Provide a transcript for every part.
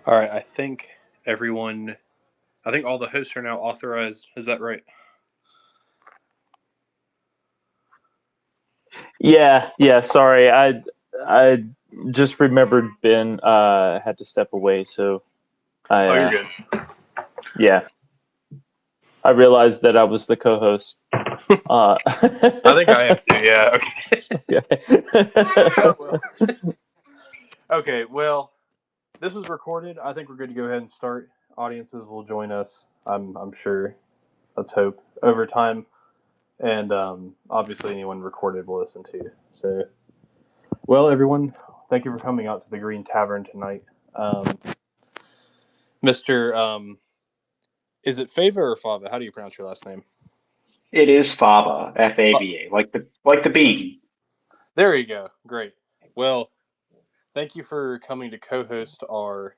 All right, I think all the hosts are now authorized. Is that right? Yeah. Sorry, I just remembered Ben had to step away, so you're good. Yeah, I realized that I was the co-host. I think I have to. Yeah. Okay. Okay. Well, this is recorded. I think we're good to go ahead and start. Audiences will join us. I'm sure. Let's hope over time, and obviously anyone recorded will listen to. So, well, everyone, thank you for coming out to the Greene Tavern tonight. Mr. Is it Fava or Fava? How do you pronounce your last name? It is Fava, F-A-V-A, like the bean. There you go. Great. Well, thank you for coming to co-host our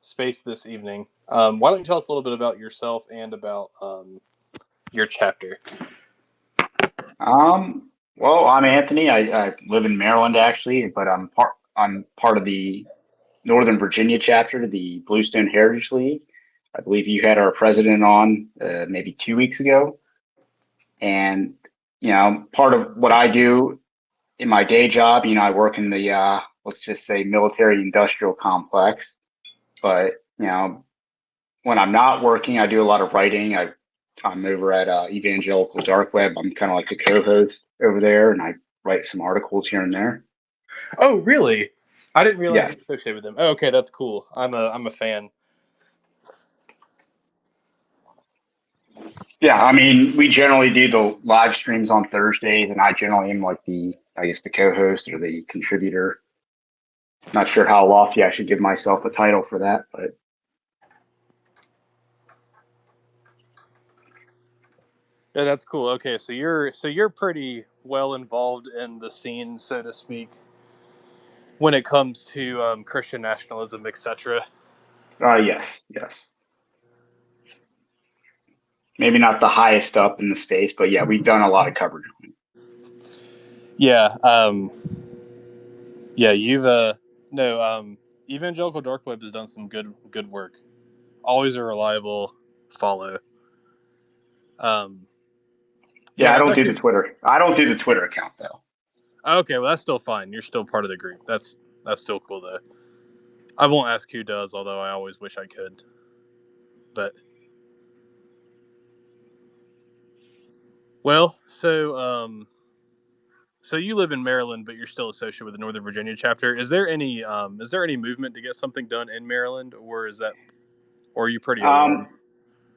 space this evening. Why don't you tell us a little bit about yourself and about your chapter? Well, I'm Anthony. I live in Maryland actually, but I'm part of the Northern Virginia chapter, the Bluestone Heritage League. I believe you had our president on maybe 2 weeks ago. And, part of what I do in my day job, I work in the, let's just say, military industrial complex. But, when I'm not working, I do a lot of writing. I'm over at Evangelical Dark Web. I'm kind of like the co-host over there, and I write some articles here and there. Oh, really? I didn't realize you Yes. associated with them. Oh, okay, that's cool. I'm a fan. Yeah, I mean, we generally do the live streams on Thursdays, and I generally am like the co-host or the contributor. Not sure how lofty I should give myself a title for that, but Yeah, that's cool. Okay, so you're pretty well involved in the scene, so to speak, when it comes to Christian nationalism, etc. yes. Maybe not the highest up in the space, but yeah, we've done a lot of coverage. Yeah. You've Evangelical Dark Web has done some good work. Always a reliable follow. Yeah, I don't do the Twitter. I don't do the Twitter account though. Okay, well that's still fine. You're still part of the group. That's still cool though. I won't ask who does, although I always wish I could. But well, so you live in Maryland, but you're still associated with the Northern Virginia chapter. Is there any movement to get something done in Maryland, or are you pretty alone?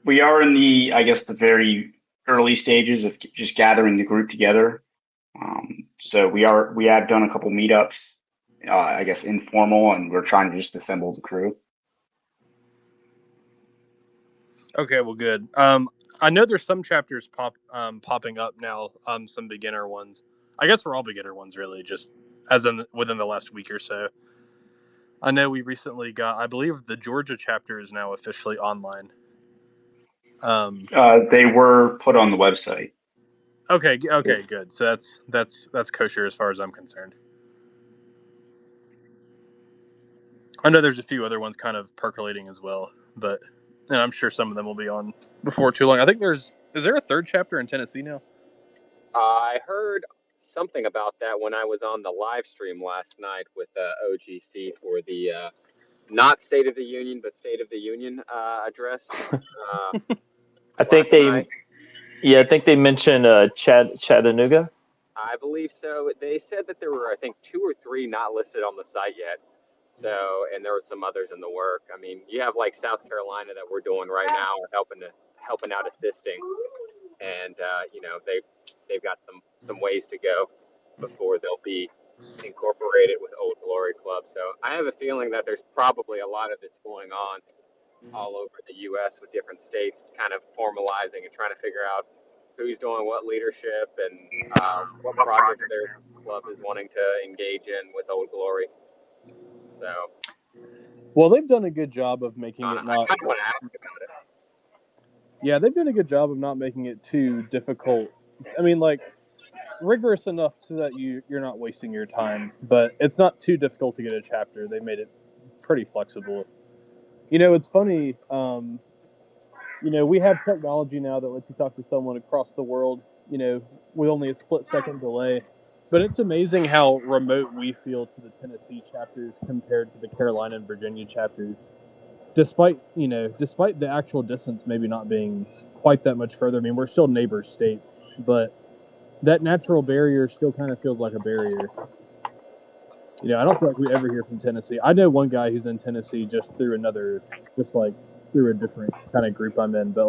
We are in the very early stages of just gathering the group together. So we have done a couple meetups, informal, and we're trying to just assemble the crew. Okay, well, good. I know there's some chapters popping up now. Some beginner ones. I guess we're all beginner ones, really, just within the last week or so. I know we recently got. I believe the Georgia chapter is now officially online. They were put on the website. Okay, good. So that's kosher as far as I'm concerned. I know there's a few other ones kind of percolating as well, and I'm sure some of them will be on before too long. I think is there a third chapter in Tennessee now? I heard something about that when I was on the live stream last night with OGC for the not State of the Union, but State of the Union address. I think they mentioned Chattanooga. I believe so. They said that there were, I think, 2 or 3 not listed on the site yet. So, and there were some others in the work. I mean, you have like South Carolina that we're doing right now, helping out assisting, and they've got some ways to go before they'll be incorporated with Old Glory Club. So I have a feeling that there's probably a lot of this going on all over the U.S. with different states kind of formalizing and trying to figure out who's doing what leadership and what projects their club is wanting to engage in with Old Glory. So, well, they've done a good job of making it not. I kind of want to ask about it. Yeah, they've done a good job of not making it too difficult. I mean, like, rigorous enough so that you're not wasting your time, but it's not too difficult to get a chapter. They made it pretty flexible. It's funny. We have technology now that lets you talk to someone across the world, with only a split-second delay. But it's amazing how remote we feel to the Tennessee chapters compared to the Carolina and Virginia chapters. Despite the actual distance maybe not being quite that much further. I mean, we're still neighbor states, but that natural barrier still kind of feels like a barrier. I don't feel like we ever hear from Tennessee. I know one guy who's in Tennessee just through a different kind of group I'm in, but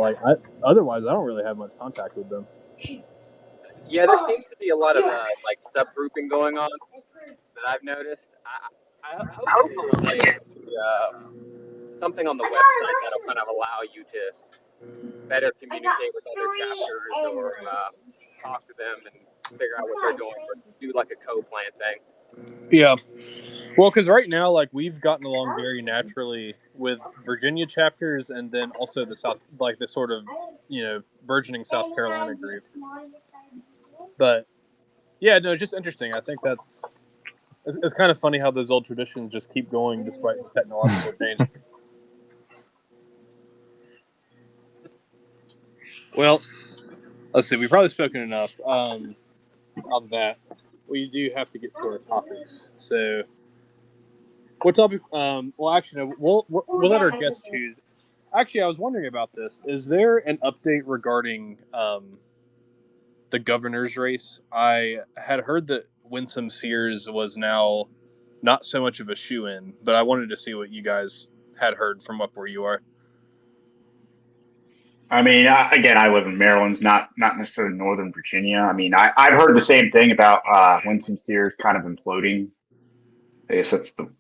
otherwise I don't really have much contact with them. Yeah, there seems to be a lot of subgrouping going on that I've noticed. I hope there's something on the website that'll kind of allow you to better communicate with other chapters or talk to them and figure out what they're doing, or do like a co-plan thing. Yeah. Well, because right now, we've gotten along very naturally with Virginia chapters, and then also the South, the sort of, burgeoning South Carolina group. But yeah, no, it's just interesting. I think it's kind of funny how those old traditions just keep going despite the technological change. Well, let's see. We've probably spoken enough on that. We do have to get to our topics. So, what topic? Well, actually, no, we'll let our guests choose. Actually, I was wondering about this. Is there an update regarding the governor's race? I had heard that Winston Sears was now not so much of a shoo-in, but I wanted to see what you guys had heard from up where you are. I mean, again, I live in Maryland, not necessarily Northern Virginia. I mean, I've heard the same thing about Winston Sears kind of imploding. I guess that's the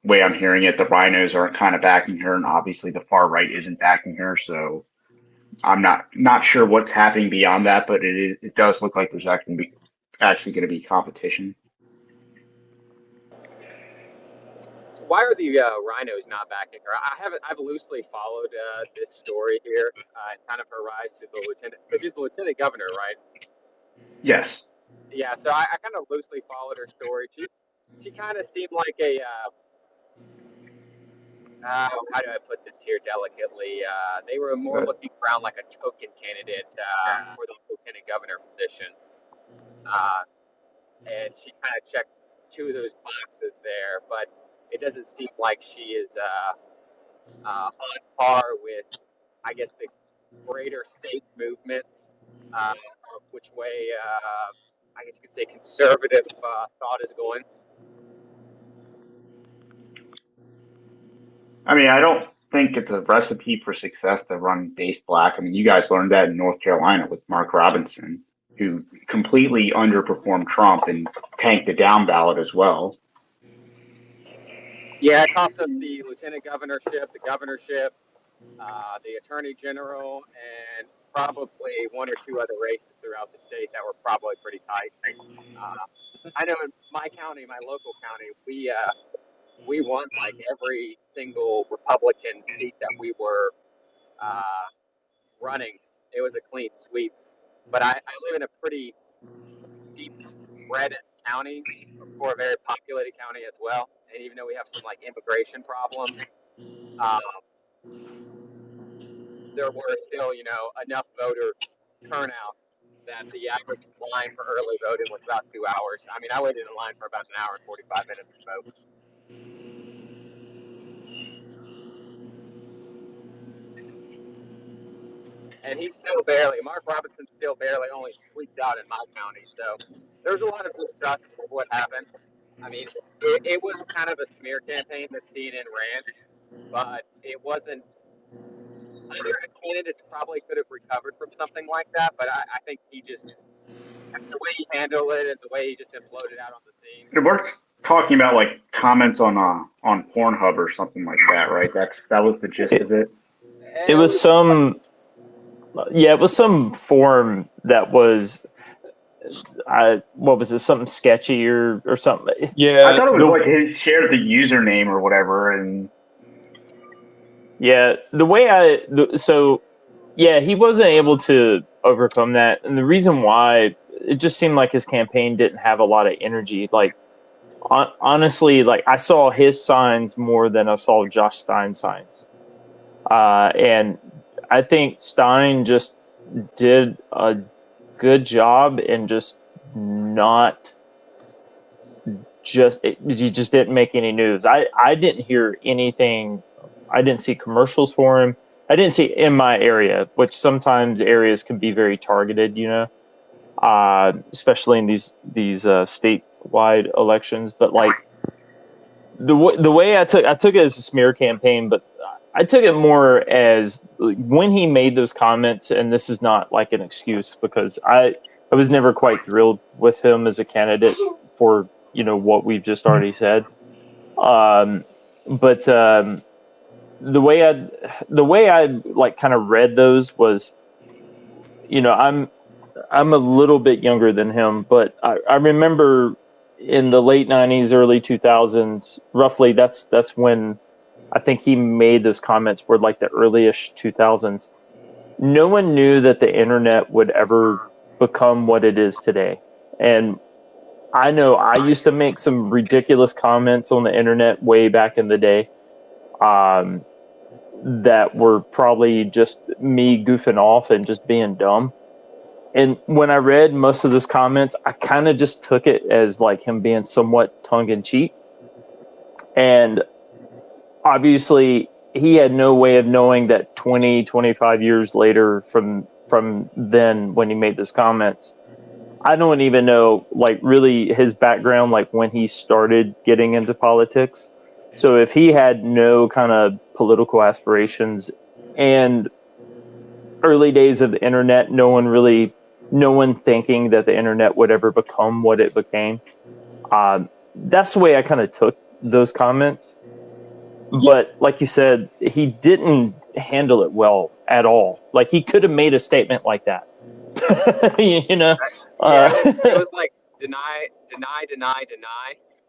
way I'm hearing it. The rhinos aren't kind of backing her, and obviously the far right isn't backing her. So I'm not sure what's happening beyond that, but it does look like there's actually going to be competition. Why are the rhinos not backing her? I've loosely followed this story here, and kind of her rise to the lieutenant, which is the lieutenant governor, right? Yes. Yeah, so I kind of loosely followed her story. She kind of seemed like a how do I put this here delicately? They were more looking around like a token candidate for the lieutenant governor position, and she kind of checked two of those boxes there, but it doesn't seem like she is on par with, I guess, the greater state movement, which way, I guess you could say, conservative thought is going. I mean, I don't think it's a recipe for success to run base black. I mean, you guys learned that in North Carolina with Mark Robinson, who completely underperformed Trump and tanked the down ballot as well. Yeah, it cost us the lieutenant governorship, the governorship, the attorney general, and probably one or two other races throughout the state that were probably pretty tight. I know in my county, my local county, we won like every single Republican seat that we were running. It was a clean sweep. But I live in a pretty deep red county, or a very populated county as well. And even though we have some like immigration problems, there were still, enough voter turnout that the average line for early voting was about 2 hours. I mean, I waited in line for about an hour and 45 minutes to vote. And Mark Robinson still barely only squeaked out in my county. So there's a lot of distrust of what happened. I mean, it was kind of a smear campaign that CNN ran, but it wasn't. Other candidates probably could have recovered from something like that, but I think the way he handled it and the way he just imploded out on the scene. We're talking about like comments on Pornhub or something like that, right? That was the gist of it. It was some form that was, what was it? Something sketchy or something? Yeah, I thought it was like he shared the username or whatever, and yeah, he wasn't able to overcome that, and the reason why, it just seemed like his campaign didn't have a lot of energy. Like honestly, like I saw his signs more than I saw Josh Stein's signs. And I think Stein just did a good job in just not he just didn't make any news. I didn't hear anything. I didn't see commercials for him. I didn't see in my area, which sometimes areas can be very targeted, especially in these statewide elections. But like the way I took it as a smear campaign, but I took it more as when he made those comments, and this is not like an excuse because I was never quite thrilled with him as a candidate for what we've just already said. But the way I like kind of read those was, I'm a little bit younger than him, but I remember in the late 90s, early 2000s, roughly that's when I think he made those comments were like the early-ish 2000s. No one knew that the internet would ever become what it is today. And I know I used to make some ridiculous comments on the internet way back in the day that were probably just me goofing off and just being dumb. And when I read most of those comments, I kind of just took it as like him being somewhat tongue-in-cheek. And obviously, he had no way of knowing that 20, 25 years later from then when he made those comments, I don't even know, like, really his background, like when he started getting into politics. So if he had no kind of political aspirations and early days of the internet, no one thinking that the internet would ever become what it became. That's the way I kind of took those comments. But like you said, he didn't handle it well at all. Like he could have made a statement like that. It was like deny.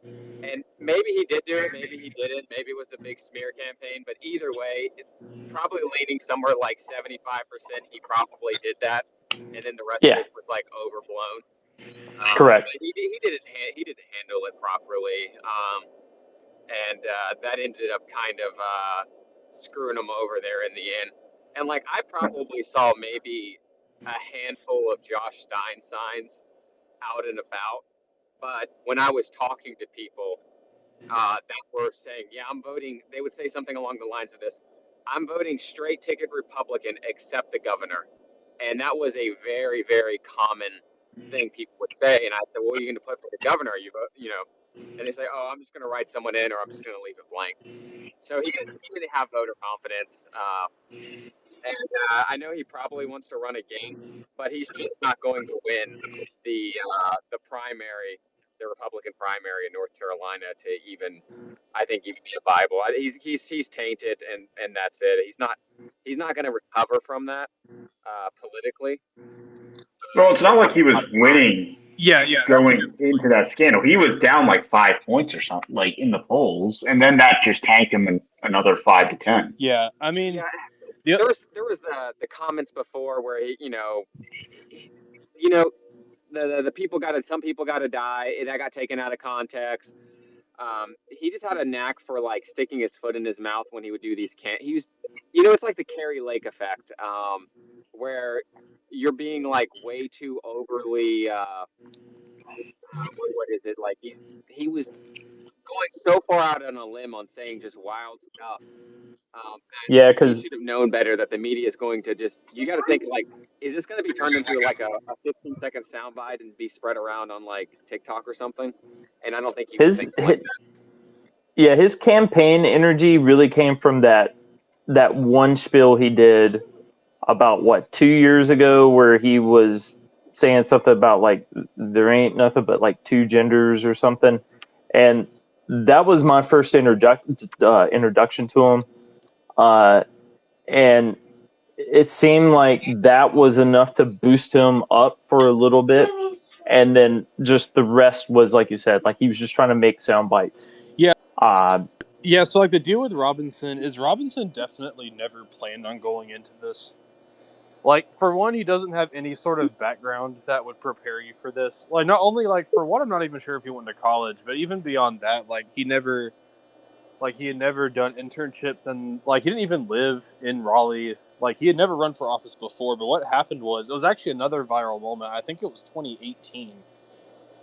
And maybe he did do it, maybe he didn't, maybe it was a big smear campaign, but either way, it's probably leaning somewhere like 75% he probably did that, and then the rest of it was like overblown. Correct. He didn't handle it properly, and that ended up kind of screwing him over there in the end. And like I probably saw maybe a handful of Josh Stein signs out and about, but when I was talking to people that were saying, yeah, I'm voting, they would say something along the lines of this: I'm voting straight ticket Republican except the governor. And that was a very, very common thing people would say. And I'd say, well, are you going to put for the governor? And they say, oh, I'm just going to write someone in, or I'm just going to leave it blank. So he didn't have voter confidence. And I know he probably wants to run again, but he's just not going to win the primary, the Republican primary in North Carolina to even be viable. He's tainted, and that's it. He's not going to recover from that politically. Well, it's not like he was winning. Going into that scandal, he was down like 5 points or something, like in the polls, and then that just tanked him another 5 to 10. Yeah, I mean, there was the comments before where the people some people got to die, and that got taken out of context. He just had a knack for like sticking his foot in his mouth when he would do these it's like the Carrie Lake effect, where you're being like way too overly what is it, like he was going so far out on a limb on saying just wild stuff. Because he should have known better that the media is going to you got to think like, is this going to be turned into like a 15-second soundbite and be spread around on like TikTok or something? And I don't think his campaign energy really came from that one spiel he did about 2 years ago, where he was saying something about like there ain't nothing but like two genders or something, and that was my first introduction to him. And it seemed like that was enough to boost him up for a little bit. And then just the rest was, like you said, like he was just trying to make sound bites. Yeah. So like the deal with Robinson is Robinson definitely never planned on going into this. Like, for one, he doesn't have any sort of background that would prepare you for this. Like, not only, like, for one, I'm not even sure if he went to college, but even beyond that, like, he had never done internships, and, like, he didn't even live in Raleigh. Like, he had never run for office before, but what happened was, it was actually another viral moment. I think it was 2018.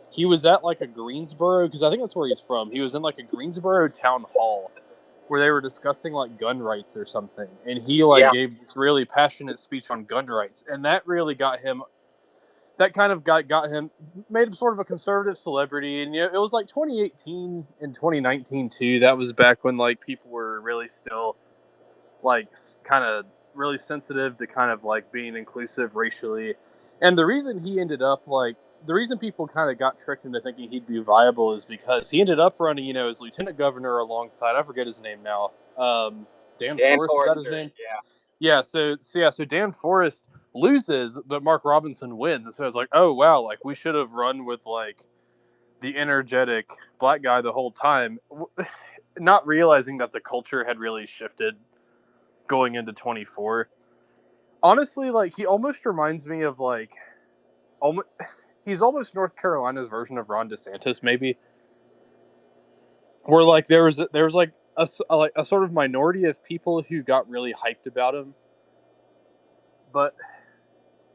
He was at, like, a Greensboro, because I think that's where he's from. He was in, like, a Greensboro town hall, where they were discussing, like, gun rights or something, and he, like, gave this really passionate speech on gun rights, and that really got him, that kind of got him, made him sort of a conservative celebrity. And, you know, it was like 2018 and 2019 too. That was back when, like, people were really still, like, kind of really sensitive to kind of, like, being inclusive racially. And the reason he ended up, like, the reason people kind of got tricked into thinking he'd be viable is because he ended up running, you know, as lieutenant governor alongside, I forget his name now, Dan Forrest, was that his name? Yeah, so Dan Forrest loses, but Mark Robinson wins. And so it's like, oh wow, like, we should have run with, like, the energetic black guy the whole time, not realizing that the culture had really shifted going into 24. Honestly, like, he almost reminds me of, like, he's almost North Carolina's version of Ron DeSantis, maybe. Where, like, there was like a sort of minority of people who got really hyped about him, but,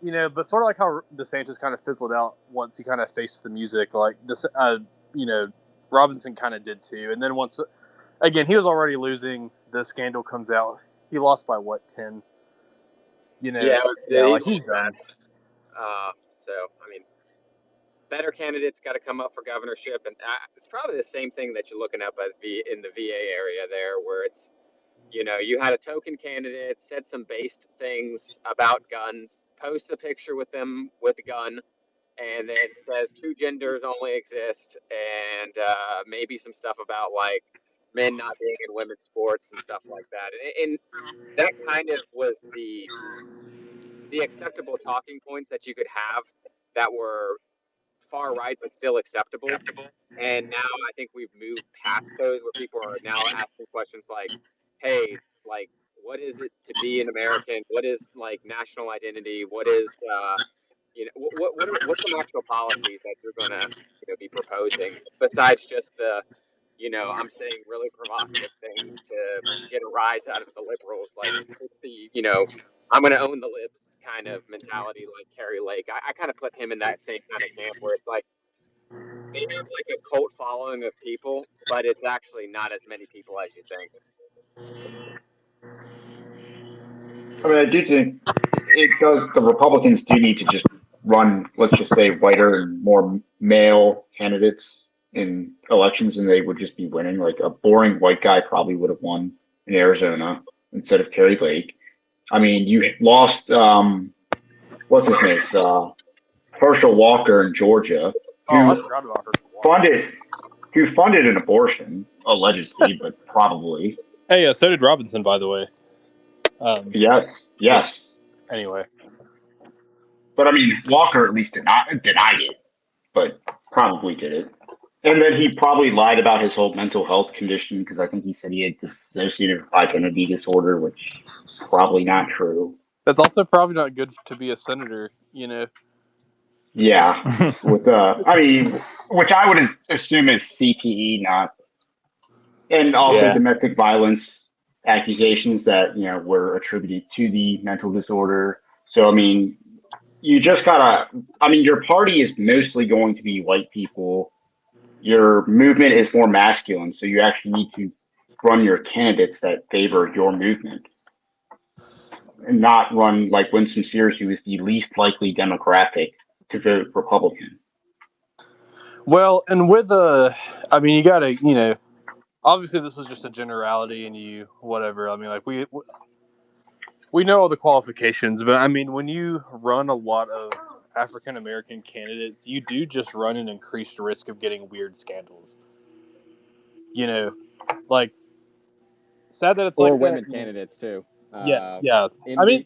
you know, but sort of like how DeSantis kind of fizzled out once he kind of faced the music, like this, you know, Robinson kind of did too. And then once, again, he was already losing. The scandal comes out. He lost by what, 10? You know, Yeah, like, he's done. So I mean, better candidates got to come up for governorship, and it's probably the same thing that you're looking up in the VA area there, where it's, you know, you had a token candidate, said some based things about guns, posts a picture with them with a gun, and then says two genders only exist, and maybe some stuff about, like, men not being in women's sports and stuff like that. And that kind of was the acceptable talking points that you could have that were far right but still acceptable. And now I think we've moved past those, where people are now asking questions like, hey, like, what is it to be an American? What is, like, national identity? What is, you know, what's some actual policies that you're going to, you know, be proposing, besides just the, you know, I'm saying really provocative things to get a rise out of the liberals. Like, it's the, you know, I'm going to own the libs kind of mentality, like Carrie Lake. I kind of put him in that same kind of camp, where it's like, they have, like, a cult following of people, but it's actually not as many people as you think. I mean, I do think it does. The Republicans do need to just run, let's just say, whiter and more male candidates in elections, and they would just be winning. Like, a boring white guy probably would have won in Arizona instead of Carrie Lake. I mean, you lost, what's his name? Herschel Walker in Georgia, Oh, I who forgot about Herschel Walker. funded an abortion, allegedly, but probably. Hey, so did Robinson, by the way. Yes. Anyway. But I mean, Walker at least denied it, but probably did it. And then he probably lied about his whole mental health condition, because I think he said he had dissociative identity disorder, which is probably not true. That's also probably not good to be a senator, you know. Yeah, with I mean, which I would assume is CTE, not, and also domestic violence accusations that, you know, were attributed to the mental disorder. So I mean, you just gotta. I mean, your party is mostly going to be white people. Your movement is more masculine, so you actually need to run your candidates that favor your movement, and not run like Winston Sears, who is the least likely demographic to vote Republican. Well, and with I mean, you gotta, you know, obviously this is just a generality, and you whatever. I mean, like, we know all the qualifications, but I mean, when you run a lot of African American candidates, you do just run an increased risk of getting weird scandals. You know, like, sad that it's Or like women that. candidates too. Yeah. I mean,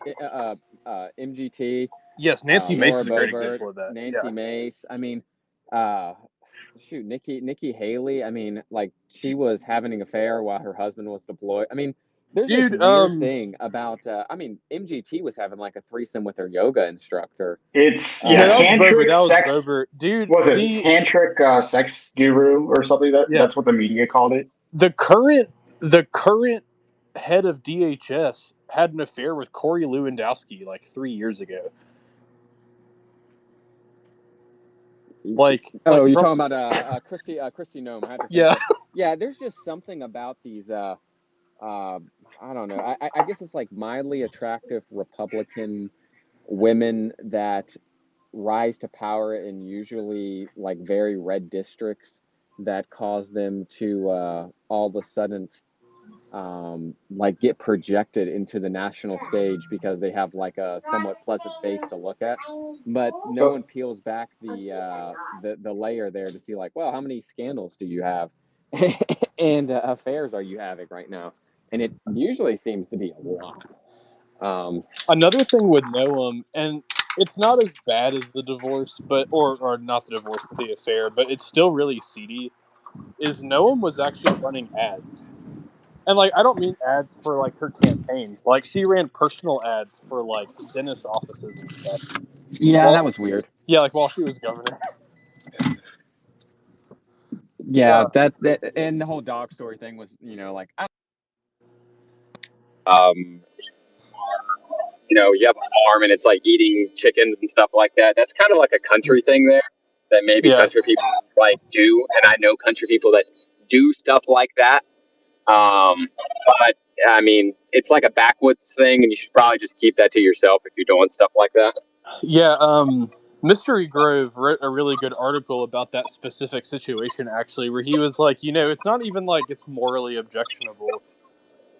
MGT. yes, Nancy Mace Laura is a great Boebert, example of that. Nancy Mace. I mean, Nikki Haley. I mean, like, she was having an affair while her husband was deployed. I mean, There's Dude, this weird thing about, I mean, MGT was having like a threesome with her yoga instructor. It's no, that was Bober. tantric That was sex. Bober. Dude, Was it tantric sex guru or something? Yeah. That's what the media called it. the current head of DHS had an affair with Corey Lewandowski like 3 years ago. Like, oh, like you're Trump's- talking about Kristi Noem. I had to think Yeah. yeah, there's just something about these I don't know. I guess it's like mildly attractive Republican women that rise to power in usually like very red districts that cause them to all of a sudden like get projected into the national stage because they have like a somewhat pleasant face to look at, but no one peels back the layer there to see like, well, how many scandals do you have and affairs are you having right now? And it usually seems to be a lot. Another thing with Noem, and it's not as bad as the divorce, but or not the divorce, but the affair, but it's still really seedy. Is Noem was actually running ads, and like I don't mean ads for like her campaign. Like she ran personal ads for like dentist offices and stuff. Yeah, Well, that was weird. Yeah, like while she was governor. Yeah, that and the whole dog story thing was, like, you have a farm and it's like eating chickens and stuff like that. That's kind of like a country thing there that maybe Yeah. country people like do, and I know country people that do stuff like that. But I mean, it's like a backwoods thing, and you should probably just keep that to yourself if you're doing stuff like that. Yeah, Mystery Grove wrote a really good article about that specific situation, actually, where he was like, it's not even like it's morally objectionable.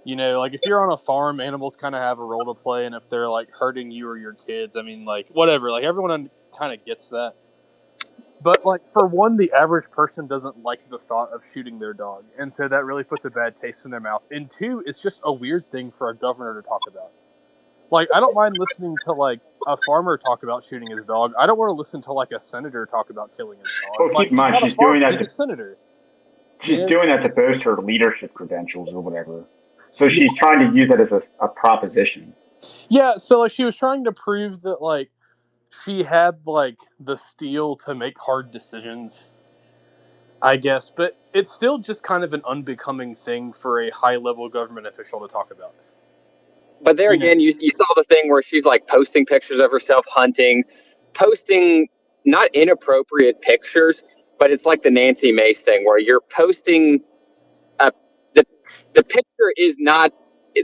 Like if you're on a farm, animals kind of have a role to play, and if they're like hurting you or your kids, I mean, like whatever, like everyone kind of gets that. But like for one, the average person doesn't like the thought of shooting their dog, and so that really puts a bad taste in their mouth. And two, it's just a weird thing for a governor to talk about. Like I don't mind listening to like a farmer talk about shooting his dog. I don't want to listen to like a senator talk about killing his dog. Well, Like keep in mind, he's a senator. She's doing that to boast her leadership credentials or whatever. So she's trying to use that as a proposition. Yeah, so like she was trying to prove that like she had like the steel to make hard decisions, I guess, but it's still just kind of an unbecoming thing for a high-level government official to talk about. But there again, you saw the thing where she's like posting pictures of herself hunting, posting not inappropriate pictures, but it's like the Nancy Mace thing where you're posting the picture is not,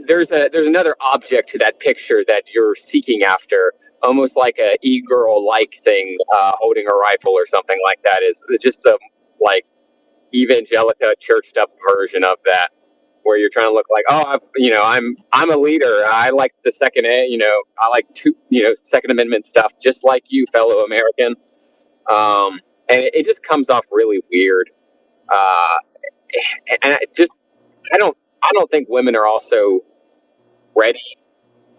there's another object to that picture that you're seeking after, almost like a e-girl like thing, holding a rifle or something like that. Is just a like evangelica churched up version of that, where you're trying to look like, oh, I'm a leader. I like the I like Second Amendment stuff, just like you, fellow American. And it just comes off really weird. And I don't think women are also ready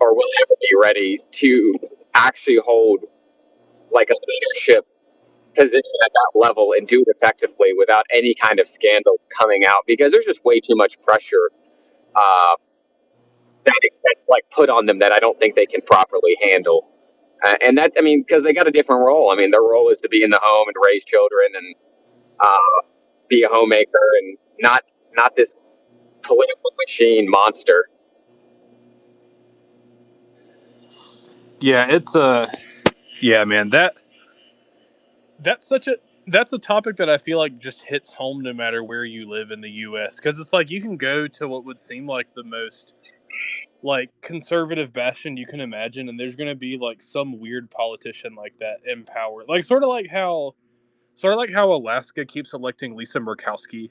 or will ever be ready to actually hold like a leadership position at that level and do it effectively without any kind of scandal coming out, because there's just way too much pressure that's like put on them that I don't think they can properly handle. And that, I mean, because they got a different role. I mean, their role is to be in the home and raise children and be a homemaker and not this political machine monster. Yeah, it's yeah, man, that's a topic that I feel like just hits home no matter where you live in the U.S. Because it's like you can go to what would seem like the most like conservative bastion you can imagine, and there's going to be like some weird politician like that in power, like sort of like how Alaska keeps electing Lisa Murkowski.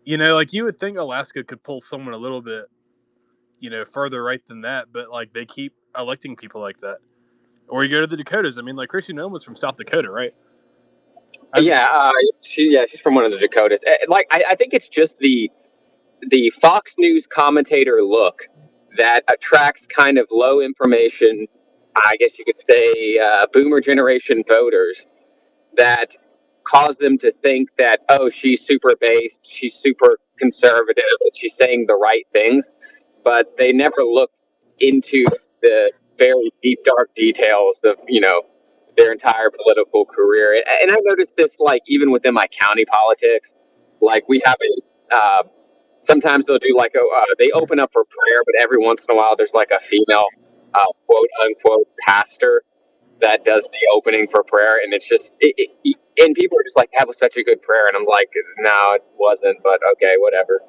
Like you would think Alaska could pull someone a little bit, further right than that, but like they keep electing people like that. Or you go to the Dakotas. I mean, like Kristi Noem was from South Dakota, right? She's from one of the Dakotas. Like I think it's just the Fox News commentator look that attracts kind of low information, I guess you could say, boomer generation voters that cause them to think that, oh, she's super based, she's super conservative, that she's saying the right things, but they never look into the very deep, dark details of, their entire political career. And I noticed this, like, even within my county politics, like we have sometimes they'll do like they open up for prayer, but every once in a while there's like a female quote unquote pastor that does the opening for prayer, and it's just and people are just like, that was such a good prayer, and I'm like, no, it wasn't, but okay, whatever.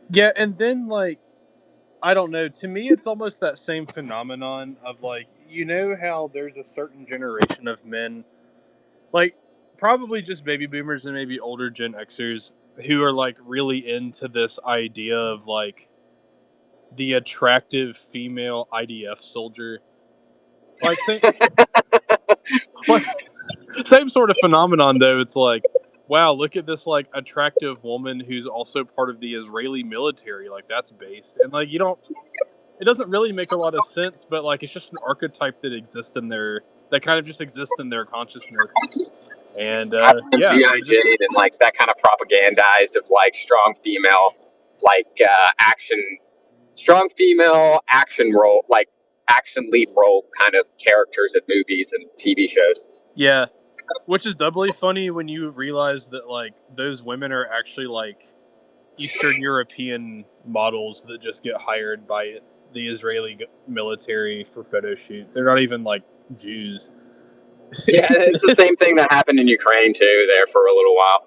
Yeah, and then, like, I don't know, to me it's almost that same phenomenon of, like, how there's a certain generation of men, like, probably just baby boomers and maybe older Gen Xers, who are, like, really into this idea of, like, the attractive female IDF soldier. Like, same sort of phenomenon, though. It's like, wow, look at this, like, attractive woman who's also part of the Israeli military. Like, that's based. And, like, it doesn't really make a lot of sense, but, like, it's just an archetype that exists in that kind of just exists in their consciousness. And, yeah. G.I. Jane and, like, that kind of propagandized of, like, strong female action role, like, action lead role kind of characters in movies and TV shows. Yeah. Which is doubly funny when you realize that, like, those women are actually, like, Eastern European models that just get hired by the Israeli military for photo shoots. They're not even, like, Jews. Yeah, it's the same thing that happened in Ukraine, too, there for a little while.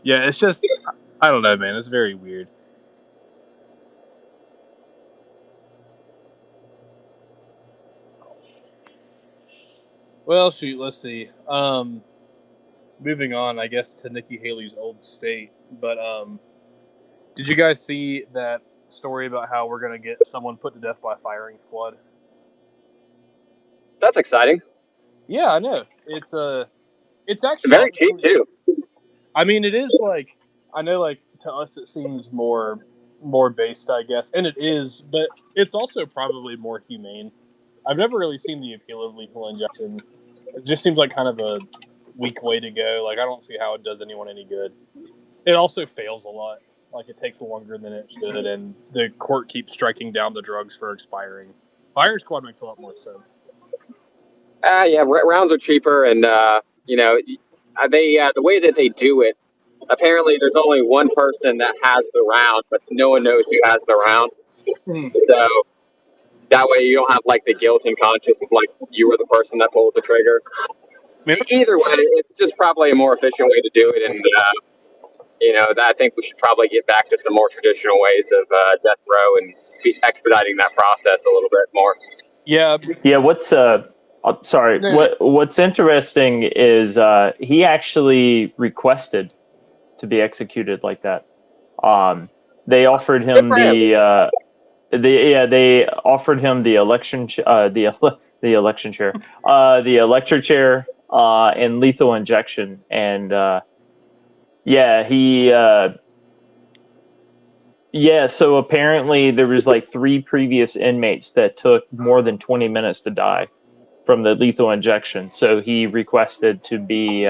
Yeah, it's just, I don't know, man. It's very weird. Well, shoot, let's see. Moving on, I guess, to Nikki Haley's old state. But, did you guys see that story about how we're going to get someone put to death by firing squad? That's exciting. Yeah, I know. It's actually very cheap, too. I mean, it is, like, I know, like, to us it seems more based, I guess, and it is, but it's also probably more humane. I've never really seen the appeal of lethal injection. It just seems like kind of a weak way to go. Like, I don't see how it does anyone any good. It also fails a lot. Like, it takes longer than it should, and the court keeps striking down the drugs for expiring. Firing squad makes a lot more sense. Yeah, rounds are cheaper, and the way that they do it, apparently there's only one person that has the round, but no one knows who has the round. So that way you don't have, like, the guilt and conscience of, like, you were the person that pulled the trigger. Either way, it's just probably a more efficient way to do it, and I think we should probably get back to some more traditional ways of death row and expediting that process a little bit more. Yeah. What's interesting is he actually requested to be executed like that. They offered him they offered him the election the electric chair and lethal injection, and so apparently there was like 3 previous inmates that took more than 20 minutes to die from the lethal injection. So he requested to be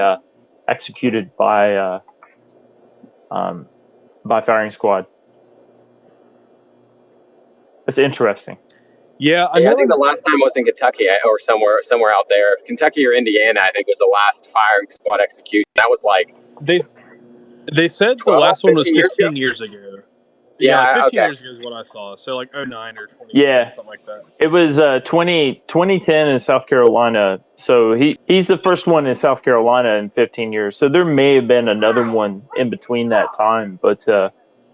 executed by firing squad. It's interesting. Yeah, I think the last time was in Kentucky or somewhere out there. Kentucky or Indiana, I think, was the last firing squad execution. That was like they said 12, the last one was 15 years ago. Yeah, 15 years ago is what I saw. So like 09 or 20, something like that. It was 2010 in South Carolina. So he's the first one in South Carolina in 15 years. So there may have been another one in between that time, but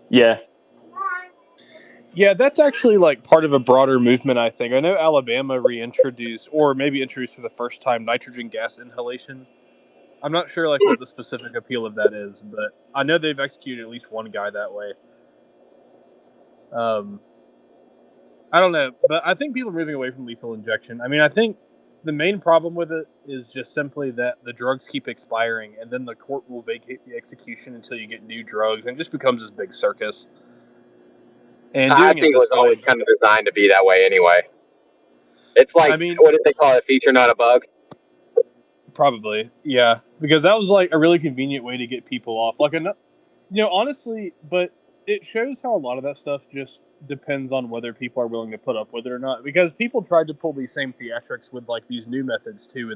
yeah. Yeah, that's actually like part of a broader movement, I think. I know Alabama reintroduced, or maybe introduced for the first time, nitrogen gas inhalation. I'm not sure like what the specific appeal of that is, but I know they've executed at least one guy that way. I don't know, but I think people are moving away from lethal injection. I mean, I think the main problem with it is just simply that the drugs keep expiring, and then the court will vacate the execution until you get new drugs, and it just becomes this big circus. And I think it was always kind of designed to be that way anyway. It's like, what did they call it? Feature, not a bug? Probably, yeah, because that was like a really convenient way to get people off. Like, honestly, but it shows how a lot of that stuff just depends on whether people are willing to put up with it or not. Because people tried to pull these same theatrics with like these new methods too,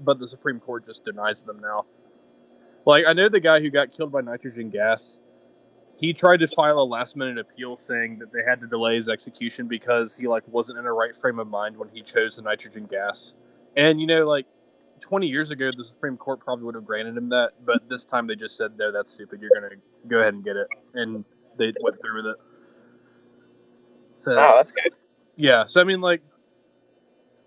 but the Supreme Court just denies them now. Like, I know the guy who got killed by nitrogen gas. He tried to file a last-minute appeal saying that they had to delay his execution because he like wasn't in a right frame of mind when he chose the nitrogen gas. And 20 years ago, the Supreme Court probably would have granted him that, but this time they just said, no, that's stupid. You're going to go ahead and get it. And they went through with it. So, Oh, that's good. yeah. So, I mean, like,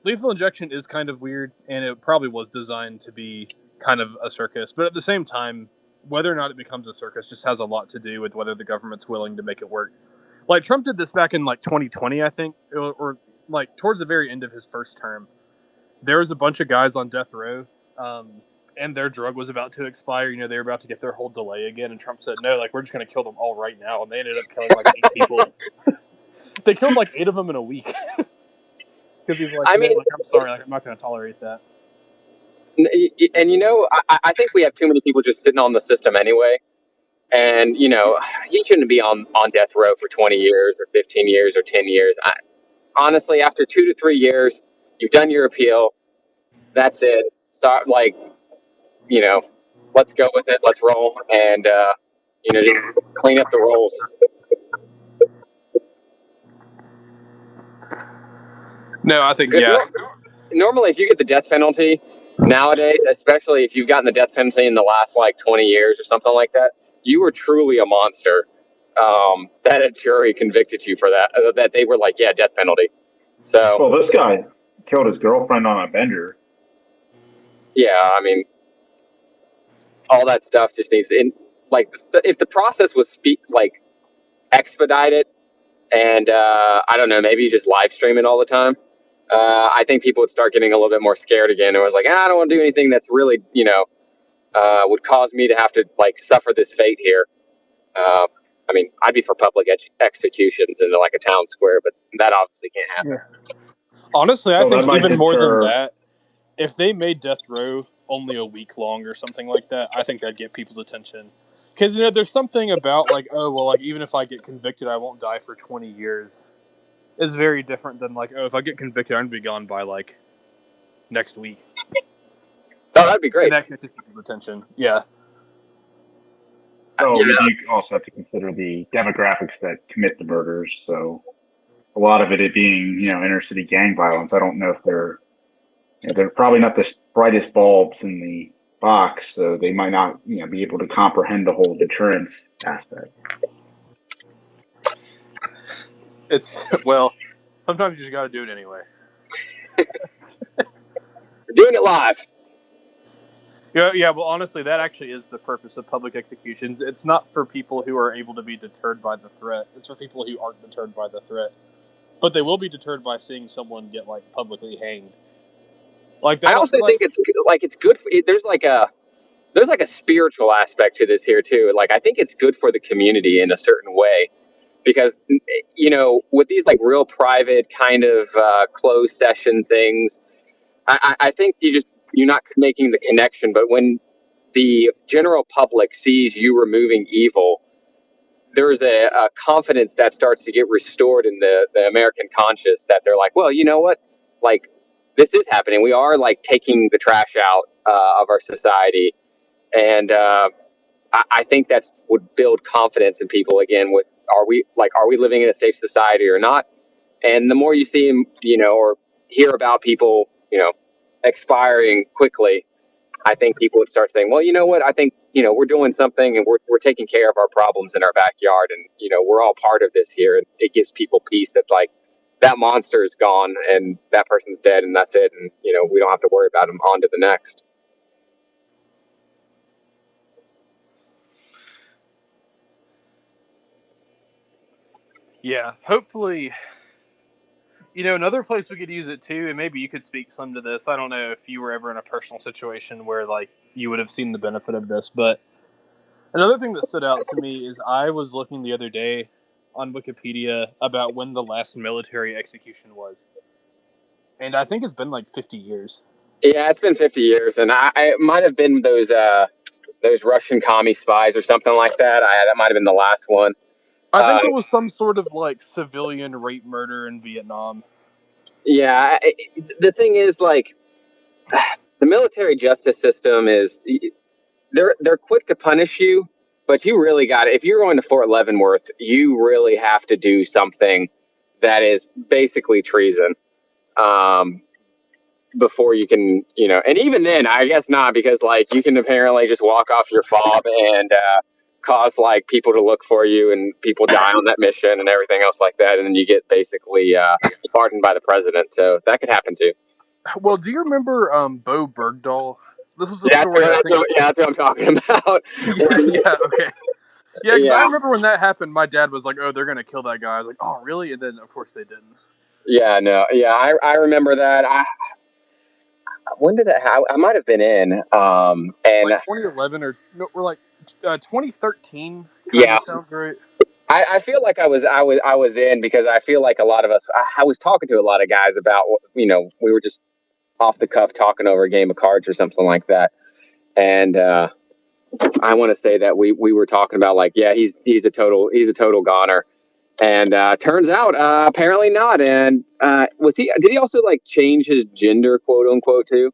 lethal injection is kind of weird, and it probably was designed to be kind of a circus. But at the same time, whether or not it becomes a circus just has a lot to do with whether the government's willing to make it work. Like, Trump did this back in, like, 2020, I think, or like, towards the very end of his first term. There was a bunch of guys on death row, and their drug was about to expire. They were about to get their whole delay again, and Trump said, no, like, we're just going to kill them all right now. And they ended up killing, like, 8 people. They killed, like, 8 of them in a week. Because he's like, I'm sorry, like, I'm not going to tolerate that. And I think we have too many people just sitting on the system anyway. And, he shouldn't be on death row for 20 years or 15 years or 10 years. Honestly, after 2 to 3 years, you've done your appeal. That's it. So, let's go with it. Let's roll. And, just clean up the rolls. No, I think, yeah. Normally, if you get the death penalty nowadays, especially if you've gotten the death penalty in the last, 20 years or something like that, you were truly a monster. That a jury convicted you for that they were like, yeah, death penalty. So, well, this guy killed his girlfriend on a bender. Yeah, I mean, all that stuff just needs if the process was expedited, and I don't know, maybe you just live stream it all the time. I think people would start getting a little bit more scared again. It was like, I don't want to do anything that's really, would cause me to have to suffer this fate here. I mean, I'd be for public executions in a town square, but that obviously can't happen. Yeah. Honestly, I think even more than that, if they made death row only a week long or something like that, I think that'd get people's attention. Because, there's something about, even if I get convicted, I won't die for 20 years. Is very different than, if I get convicted, I'm going to be gone by, next week. Oh, that'd be great. And that catches people's attention. Yeah. Oh, you also have to consider the demographics that commit the murders. So a lot of it being, inner city gang violence. I don't know if they're probably not the brightest bulbs in the box, so they might not, be able to comprehend the whole deterrence aspect. Sometimes you just got to do it anyway. We're doing it live. Yeah, well, honestly, that actually is the purpose of public executions. It's not for people who are able to be deterred by the threat. It's for people who aren't deterred by the threat. But they will be deterred by seeing someone get, publicly hanged. I also think it's good for, there's a spiritual aspect to this here, too. I think it's good for the community in a certain way. Because, with these, real private kind of closed session things, I think you're not making the connection, but when the general public sees you removing evil, there's a confidence that starts to get restored in the American conscience that they're like, well, you know what? This is happening. We are taking the trash out of our society. And I think that would build confidence in people again with, are we living in a safe society or not? And the more you see, or hear about people, expiring quickly, I think people would start saying, well, you know what? I think, we're doing something and we're taking care of our problems in our backyard. And, we're all part of this here. And it gives people peace that that monster is gone and that person's dead and that's it. And, we don't have to worry about him. On to the next. Yeah, hopefully, another place we could use it too, and maybe you could speak some to this. I don't know if you were ever in a personal situation where, you would have seen the benefit of this, but another thing that stood out to me is I was looking the other day on Wikipedia about when the last military execution was. And I think it's been 50 years. Yeah, it's been 50 years, and I it might have been those Russian commie spies or something like that. That might have been the last one. I think it was some sort of like civilian rape murder in Vietnam. Yeah, the thing is, like, the military justice system is they're quick to punish you, but you really got it. If you're going to Fort Leavenworth, you really have to do something that is basically treason. Before you can, and even then, I guess not, because like you can apparently just walk off your fob and cause like people to look for you, and people die on that mission and everything else like that, and then you get basically pardoned by the president. So that could happen too. Well, do you remember Bo Bergdahl? This was a That's story. that's what I'm talking about. Yeah. Okay. Yeah, because I Yeah, remember when that happened, my dad was like, "Oh, they're gonna kill that guy." I was like, "Oh, really?" And then, of course, they didn't. yeah, no, yeah, I remember that. When did that? I might have been in, and Like 2011 or no, we're like 2013. Kind yeah. of sounds right. I feel like I was in, because I feel like a lot of us. I was talking to a lot of guys about, we were just off the cuff talking over a game of cards or something like that, and I want to say that we were talking about, like, yeah, he's a total goner, and turns out apparently not. And did he also like change his gender, quote unquote, too?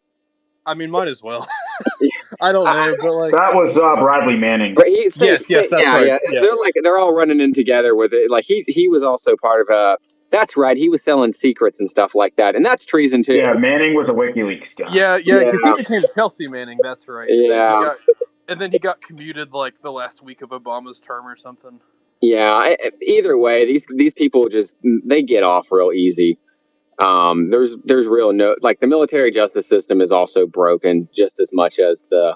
I mean, might as well. I don't know, but like That was Bradley Manning. But yes, that's right. Yeah. They're all running in together with it. Like he was also part of That's right. He was selling secrets and stuff like that, and that's treason too. Yeah, Manning was a WikiLeaks guy. Yeah, because he became Chelsea Manning. That's right. Yeah. And then he got commuted like the last week of Obama's term or something. Yeah. Either way, these people they get off real easy. There's real no, like, the military justice system is also broken just as much as the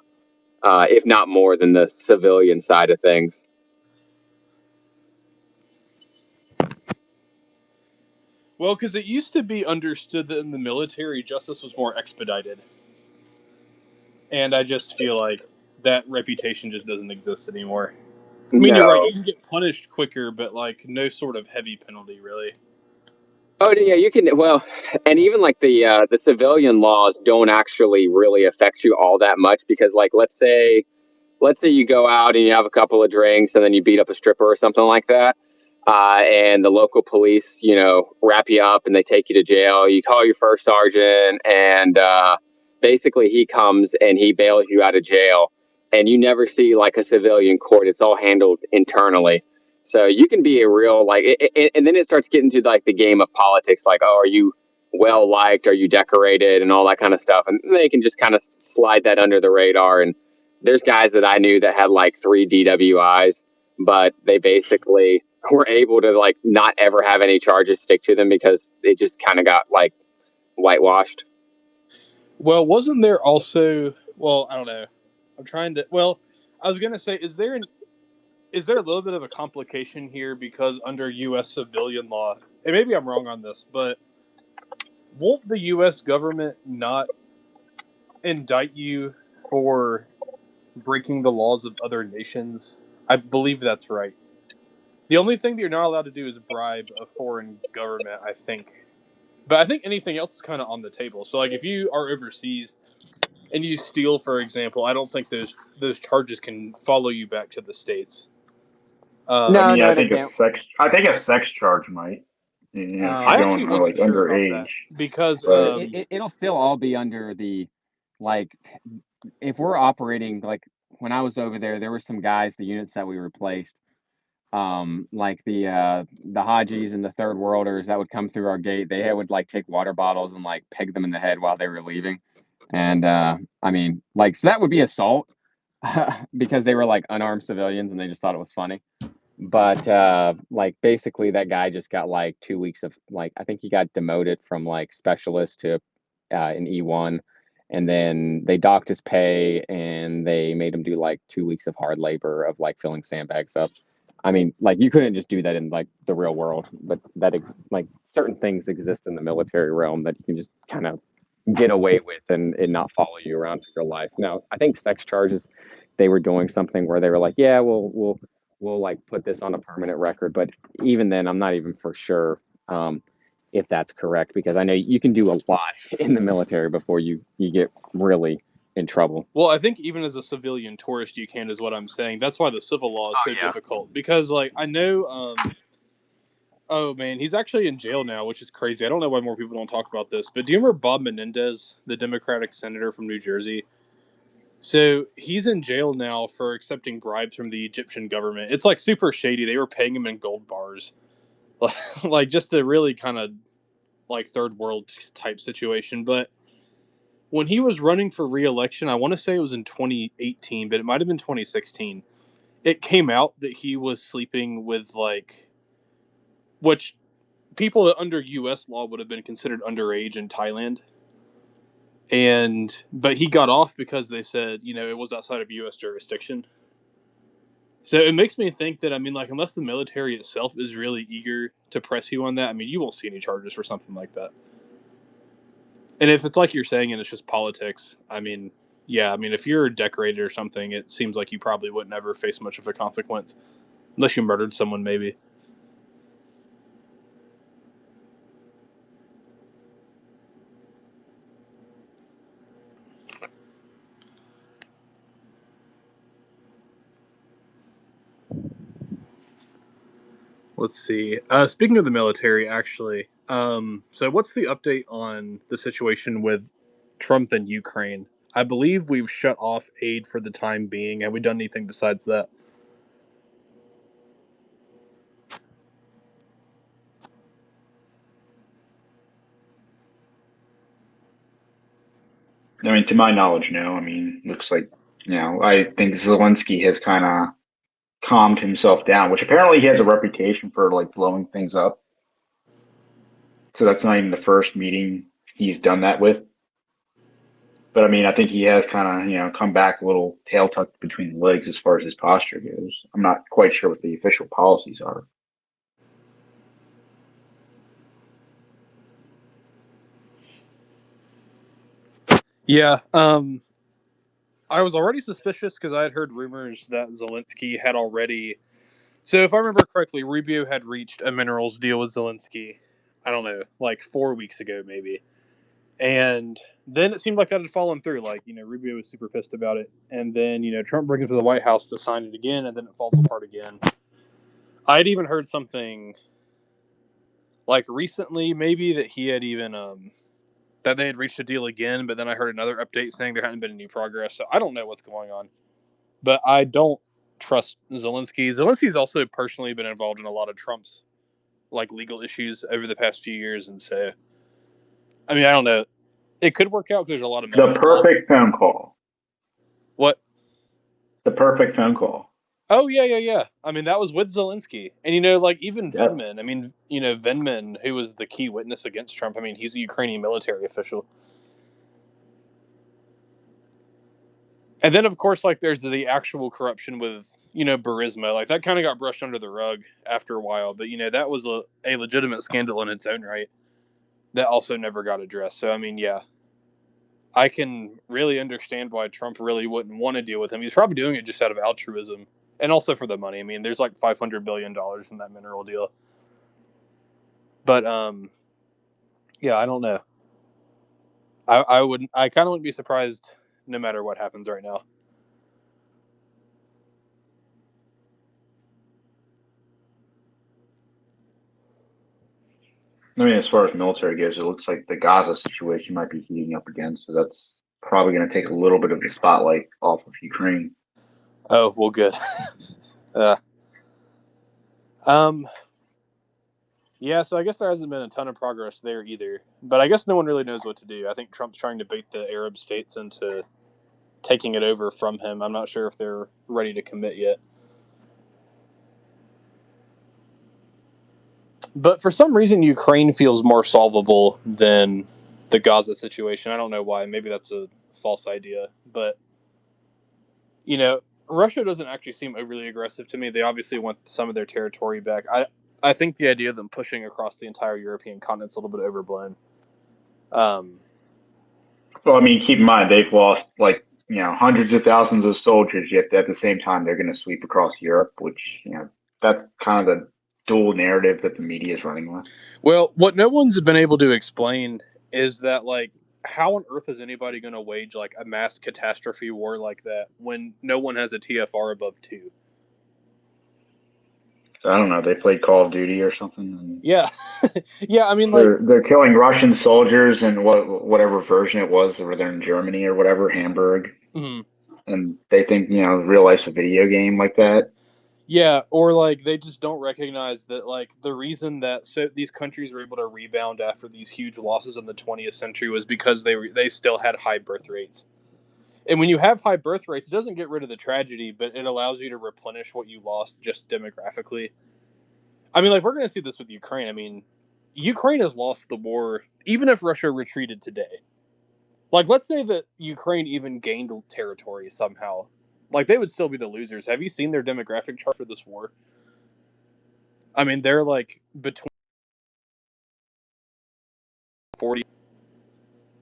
if not more than the civilian side of things. Well, because it used to be understood that in the military, justice was more expedited. And I just feel like that reputation just doesn't exist anymore. I mean, you're right. You can get punished quicker, but like no sort of heavy penalty, really. Oh yeah, you can. Well, and even like the civilian laws don't actually really affect you all that much, because, like, let's say you go out and you have a couple of drinks and then you beat up a stripper or something like that, and the local police, wrap you up and they take you to jail. You call your first sergeant, and basically he comes and he bails you out of jail, and you never see like a civilian court. It's all handled internally. So you can be a real, like, and then it starts getting to like the game of politics, like, oh, are you well liked, are you decorated, and all that kind of stuff, and they can just kind of slide that under the radar. And there's guys that I knew that had like 3 DWIs, but they basically were able to like not ever have any charges stick to them because it just kind of got like whitewashed. Well, wasn't there also? Well, I don't know. I'm trying to. Well, I was gonna say, is there a little bit of a complication here, because under U.S. civilian law, and maybe I'm wrong on this, but won't the U.S. government not indict you for breaking the laws of other nations? I believe that's right. The only thing that you're not allowed to do is bribe a foreign government, I think. But I think anything else is kind of on the table. So, like, if you are overseas and you steal, for example, I don't think those charges can follow you back to the States. I they think can't. a sex charge might. If you I don't actually are wasn't like sure about underage. that, because Right. It'll still all be under the, like, if we're operating, like, when I was over there were some guys, the units that we replaced, like the Hajis and the third worlders that would come through our gate. They would like take water bottles and like peg them in the head while they were leaving. And I mean, like, so that would be assault because they were like unarmed civilians and they just thought it was funny. But like, basically that guy just got like 2 weeks of, like, I think he got demoted from like specialist to an E1, and then they docked his pay and they made him do like 2 weeks of hard labor of like filling sandbags up. I mean, like, you couldn't just do that in like the real world, but like certain things exist in the military realm that you can just kind of get away with and not follow you around for your life. Now, I think sex charges, they were doing something where they were like, yeah, we'll like put this on a permanent record, but even then, I'm not even for sure if that's correct, because I know you can do a lot in the military before you get really in trouble. Well, I think even as a civilian tourist, you can, is what I'm saying. That's why the civil law is so difficult. Because, like, I know, oh man, he's actually in jail now, which is crazy. I don't know why more people don't talk about this, but do you remember Bob Menendez, the Democratic senator from New Jersey? So he's in jail now for accepting bribes from the Egyptian government. It's like super shady. They were paying him in gold bars, like just a really kind of like third world type situation. But when he was running for re-election, I want to say it was in 2018, but it might have been 2016. It came out that he was sleeping with like, which people under U.S. law would have been considered underage in Thailand. But he got off because they said, it was outside of U.S. jurisdiction. So it makes me think that, I mean, like, unless the military itself is really eager to press you on that, I mean, you won't see any charges for something like that. And if it's like you're saying and it's just politics, I mean, yeah, I mean, if you're decorated or something, it seems like you probably wouldn't ever face much of a consequence. Unless you murdered someone, maybe. Let's see. Speaking of the military, actually, so what's the update on the situation with Trump and Ukraine? I believe we've shut off aid for the time being. Have we done anything besides that? I mean, to my knowledge, no. I mean, looks like, I think Zelensky has kind of calmed himself down, which apparently he has a reputation for like blowing things up. So that's not even the first meeting he's done that with. But I mean, I think he has kind of, come back a little tail tucked between the legs as far as his posture goes. I'm not quite sure what the official policies are. Yeah, I was already suspicious because I had heard rumors that Zelensky had already. So if I remember correctly, Rubio had reached a minerals deal with Zelensky. I don't know, like 4 weeks ago, maybe. And then it seemed like that had fallen through. Like, Rubio was super pissed about it. And then, Trump brings it to the White House to sign it again, and then it falls apart again. I'd even heard something like recently, maybe, that he had even that they had reached a deal again, but then I heard another update saying there hadn't been any progress. So I don't know what's going on. But I don't trust Zelensky. Zelensky's also personally been involved in a lot of Trump's like legal issues over the past few years, and so I mean, I don't know. It could work out because there's a lot of money. The perfect phone call. What? The perfect phone call. Oh, yeah. I mean, that was with Zelensky. And, like, even Vindman, I mean, Vindman, who was the key witness against Trump, I mean, he's a Ukrainian military official. And then, of course, like, there's the actual corruption with, Burisma. Like, that kind of got brushed under the rug after a while. But, that was a legitimate scandal in its own right that also never got addressed. So, I mean, yeah. I can really understand why Trump really wouldn't want to deal with him. He's probably doing it just out of altruism. And also for the money. I mean, there's like $500 billion in that mineral deal. But, yeah, I don't know. I kind of wouldn't be surprised no matter what happens right now. I mean, as far as military goes, it looks like the Gaza situation might be heating up again. So that's probably going to take a little bit of the spotlight off of Ukraine. Oh, well, good. Yeah, so I guess there hasn't been a ton of progress there either. But I guess no one really knows what to do. I think Trump's trying to bait the Arab states into taking it over from him. I'm not sure if they're ready to commit yet. But for some reason, Ukraine feels more solvable than the Gaza situation. I don't know why. Maybe that's a false idea. But, Russia doesn't actually seem overly aggressive to me. They obviously want some of their territory back. I think the idea of them pushing across the entire European continent is a little bit overblown. Well, I mean, keep in mind, they've lost hundreds of thousands of soldiers, yet at the same time, they're going to sweep across Europe, which, that's kind of the dual narrative that the media is running with. Well, what no one's been able to explain is that, like, how on earth is anybody going to wage, like, a mass catastrophe war like that when no one has a TFR above 2? I don't know. They played Call of Duty or something. And Yeah. Yeah, I mean, like... They're killing Russian soldiers in whatever version it was, or they're in Germany or whatever, Hamburg. Mm-hmm. And they think, real life's a video game like that. Yeah, or, like, they just don't recognize that, like, the reason that these countries were able to rebound after these huge losses in the 20th century was because they still had high birth rates. And when you have high birth rates, it doesn't get rid of the tragedy, but it allows you to replenish what you lost just demographically. I mean, like, we're going to see this with Ukraine. I mean, Ukraine has lost the war, even if Russia retreated today. Like, let's say that Ukraine even gained territory somehow. Like, they would still be the losers. Have you seen their demographic chart for this war? I mean, they're, like, between 40...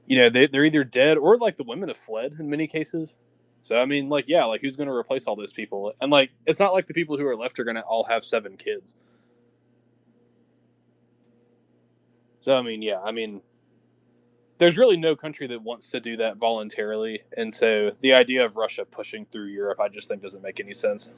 they're either dead or, like, the women have fled in many cases. So, I mean, like, yeah, like, who's going to replace all those people? And, like, it's not like the people who are left are going to all have 7 kids. So, I mean, yeah, I mean, there's really no country that wants to do that voluntarily. And so the idea of Russia pushing through Europe, I just think doesn't make any sense.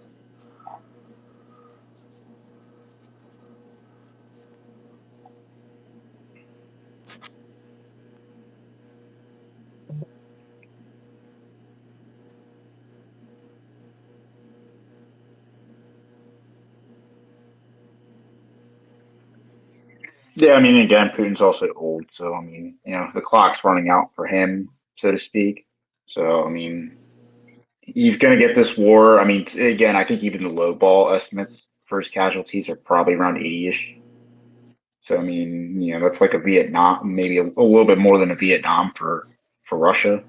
Yeah, I mean, again, Putin's also old, so I mean, the clock's running out for him, so to speak. So I mean, he's going to get this war. I mean, again, I think even the low ball estimates for his casualties are probably around 80-ish. So I mean, that's like a Vietnam, maybe a little bit more than a Vietnam for Russia.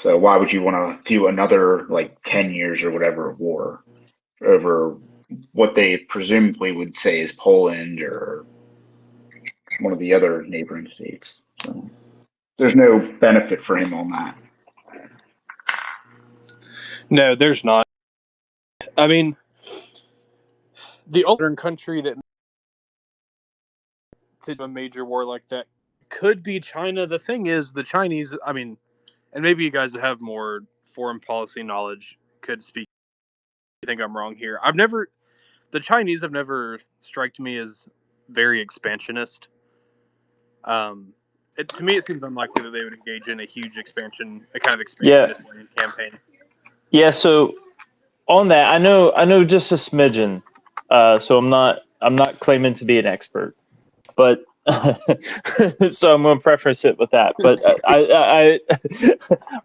So why would you want to do another like 10 years or whatever of war over what they presumably would say is Poland or one of the other neighboring states? So there's no benefit for him on that. No, there's not. I mean, the older country that did a major war like that could be China. The thing is, the Chinese, I mean, and maybe you guys have more foreign policy knowledge could speak. I think I'm wrong here. The Chinese have never struck me as very expansionist. To me, it seems unlikely that they would engage in a huge a kind of expansionist campaign. Yeah. So on that, I know just a smidgen. So I'm not claiming to be an expert, but so I'm going to preface it with that. But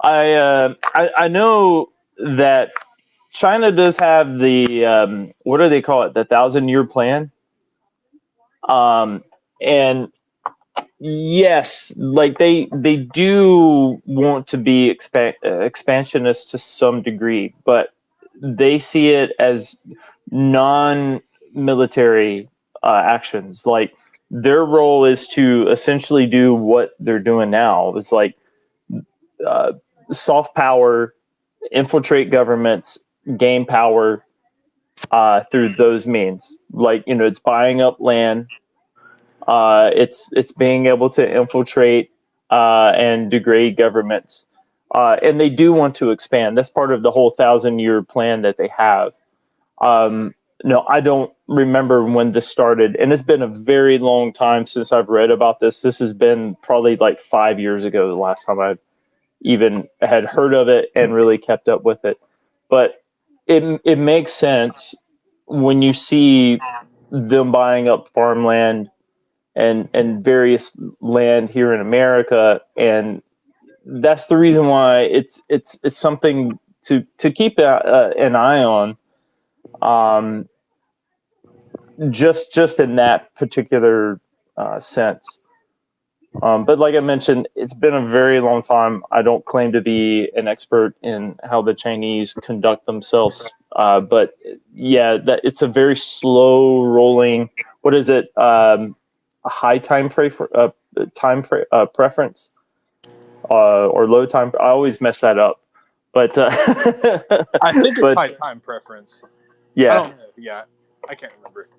I know that China does have the what do they call it? The 1,000-year plan. And yes, like they do want to be expansionist to some degree, but they see it as non-military actions. Like their role is to essentially do what they're doing now. It's like soft power, infiltrate governments, gain power through those means. Like, it's buying up land. It's being able to infiltrate and degrade governments. And they do want to expand. That's part of the whole 1,000-year plan that they have. No, I don't remember when this started. And it's been a very long time since I've read about this. This has been probably like 5 years ago, the last time I even had heard of it and really kept up with it. But it makes sense when you see them buying up farmland and various land here in America, and that's the reason why it's something to keep an eye on. Just in that particular sense. But like I mentioned, it's been a very long time. I don't claim to be an expert in how the Chinese conduct themselves, but yeah, it's a very slow rolling. What is it? A high time preference or low time. I always mess that up, but I think it's high time preference. Yeah. I don't know. Yeah, I can't remember.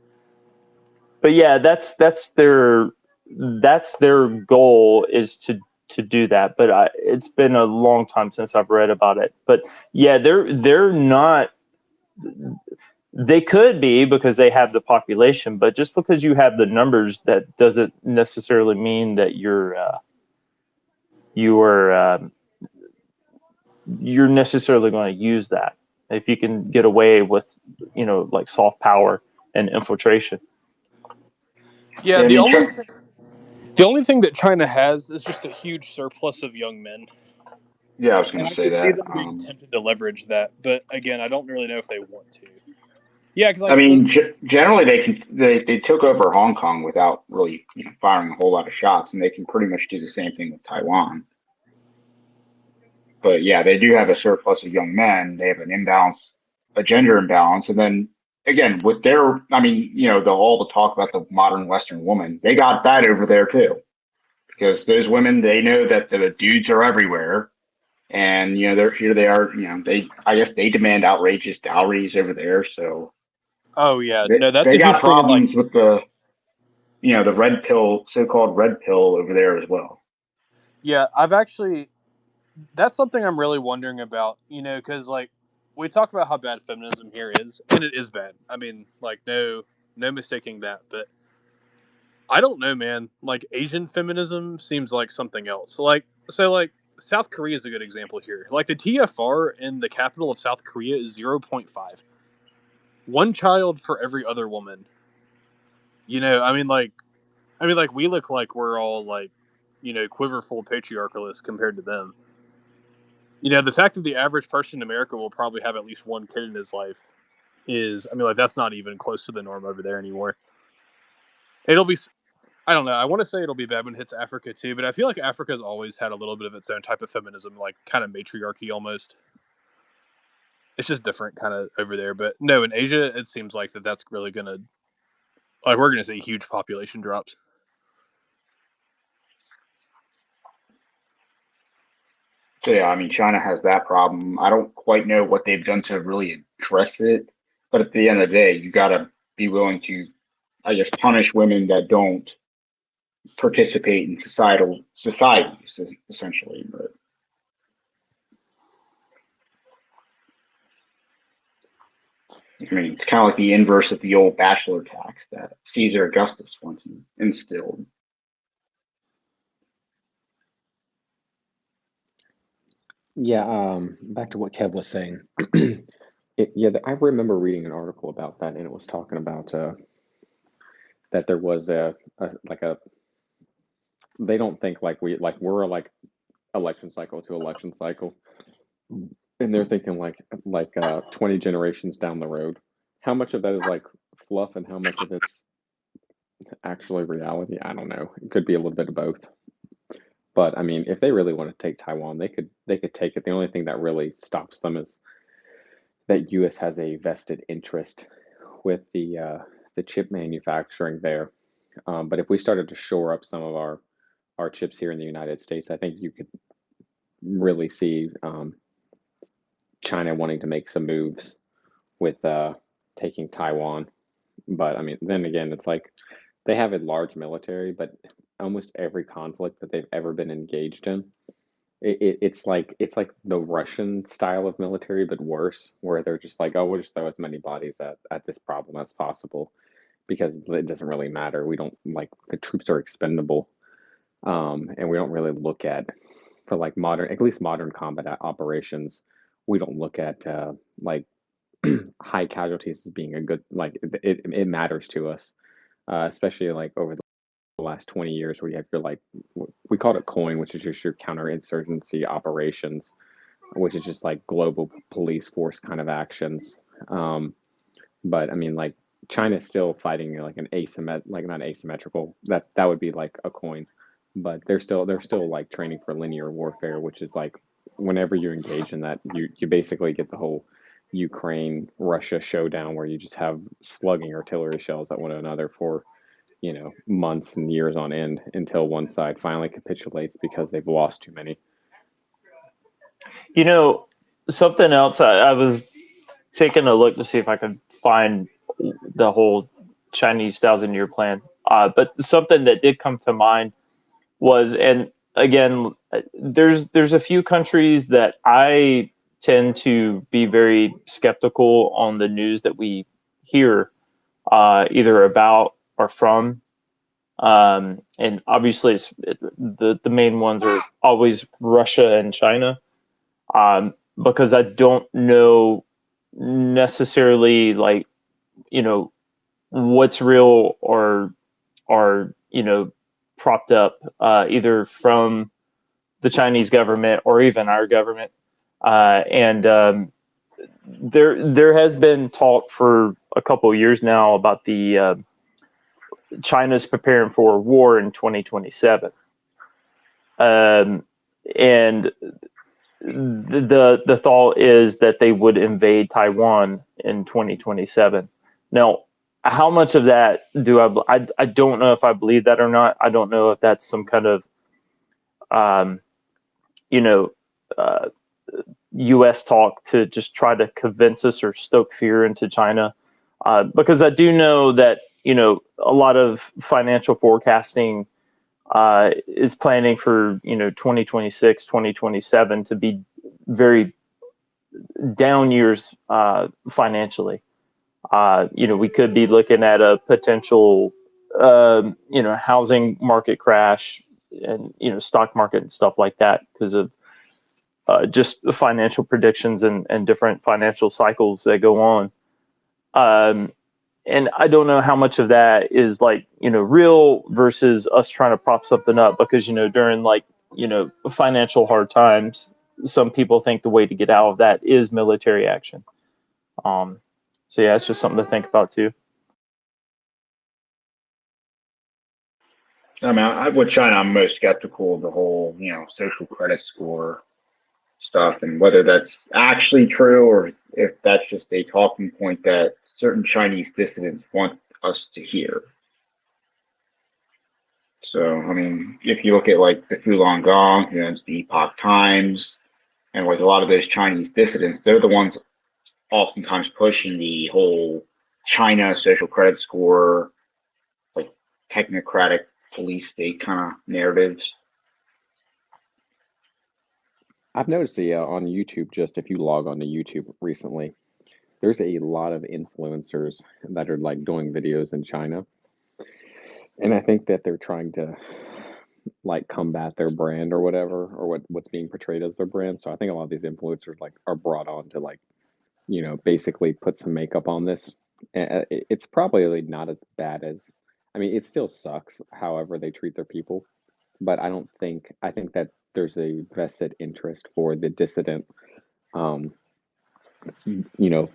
But yeah, that's their goal is to do that. But it's been a long time since I've read about it. But yeah, they're not. They could be because they have the population, but just because you have the numbers, that doesn't necessarily mean that you're necessarily going to use that. If you can get away with, like soft power and infiltration. Yeah, Yeah, the only thing that China has is just a huge surplus of young men. Yeah, I was going And to I say can see that. them being tempted to leverage that, but again, I don't really know if they want to. Yeah, because I mean, generally they took over Hong Kong without really firing a whole lot of shots, and they can pretty much do the same thing with Taiwan. But yeah, they do have a surplus of young men. They have a gender imbalance, and then again with their, all the talk about the modern Western woman, they got that over there too, because those women, they know that the dudes are everywhere. And they are. I guess they demand outrageous dowries over there. So oh yeah, no, that's they a huge got thing in problems with the red pill, so-called red pill over there as well. Yeah, that's something I'm really wondering about. Because like we talk about how bad feminism here is, and it is bad. I mean, like no mistaking that, but I don't know, man. Like Asian feminism seems like something else. Like South Korea is a good example here. Like the TFR in the capital of South Korea is 0.5. One child for every other woman. I mean like we look like we're all like, quiverful patriarchalists compared to them. The fact that the average person in America will probably have at least one kid in his life that's not even close to the norm over there anymore. It'll be, I don't know. I want to say it'll be bad when it hits Africa too, but I feel like Africa's always had a little bit of its own type of feminism, like kind of matriarchy almost. It's just different kind of over there. But no, in Asia, it seems like that's really going to, we're going to see huge population drops. So yeah, I mean, China has that problem. I don't quite know what they've done to really address it, but at the end of the day, you got to be willing to, I guess, punish women that don't participate in societies, essentially. But I mean, it's kind of like the inverse of the old bachelor tax that Caesar Augustus once instilled. Yeah, back to what Kev was saying. I remember reading an article about that, and it was talking about that there was they don't think we're like election cycle to election cycle, and they're thinking like 20 generations down the road. How much of that is like fluff, and how much of it's actually reality? I don't know. It could be a little bit of both. But I mean, if they really want to take Taiwan, they could take it. The only thing that really stops them is that U.S. has a vested interest with the chip manufacturing there. But if we started to shore up some of our chips here in the United States, I think you could really see China wanting to make some moves with taking Taiwan. But I mean, then again, it's like they have a large military, but almost every conflict that they've ever been engaged in, it's like the Russian style of military, but worse, where they're just like, oh, we'll just throw as many bodies at this problem as possible because it doesn't really matter. We don't like the troops are expendable, and we don't really look at for like at least modern combat operations. We don't look at like high casualties as being a good it matters to us, especially like over the last 20 years where you have your like we called it COIN, which is just your counterinsurgency operations, which is just like global police force kind of actions. But I mean, like China's still fighting like an not asymmetrical. That would be like a COIN, but they're still like training for linear warfare, which is like whenever you engage in that, you basically get the whole Ukraine Russia showdown where you just have slugging artillery shells at one another for months and years on end until one side finally capitulates because they've lost too many. Something else, I was taking a look to see if I could find the whole Chinese 1,000-year plan. But something that did come to mind was, and again, there's a few countries that I tend to be very skeptical on the news that we hear, either about or from. And obviously, the main ones are always Russia and China, because I don't know necessarily, like, what's real or propped up, either from the Chinese government or even our government. And there has been talk for a couple of years now about the China's preparing for war in 2027. And the thought is that they would invade Taiwan in 2027. Now, how much of that do I don't know if I believe that or not. I don't know if that's some kind of U.S. talk to just try to convince us or stoke fear into China, because I do know that a lot of financial forecasting is planning for 2026, 2027 to be very down years financially. We could be looking at a potential housing market crash and stock market and stuff like that because of just the financial predictions and different financial cycles that go on. And I don't know how much of that is real versus us trying to prop something up, because during financial hard times, some people think the way to get out of that is military action. So yeah, it's just something to think about too. I mean, with China, I'm most skeptical of the whole, social credit score stuff, and whether that's actually true or if that's just a talking point that certain Chinese dissidents want us to hear. So, I mean, if you look at the Falun Gong, the Epoch Times, and a lot of those Chinese dissidents, they're the ones oftentimes pushing the whole China social credit score, technocratic police state kind of narratives. I've noticed on YouTube, just if you log on to YouTube recently, there's a lot of influencers that are doing videos in China. And I think that they're trying to combat their brand or whatever, or what's being portrayed as their brand. So I think a lot of these influencers are brought on to basically put some makeup on this. And it's probably not as bad as, I mean, it still sucks however they treat their people, but I think that there's a vested interest for the dissident,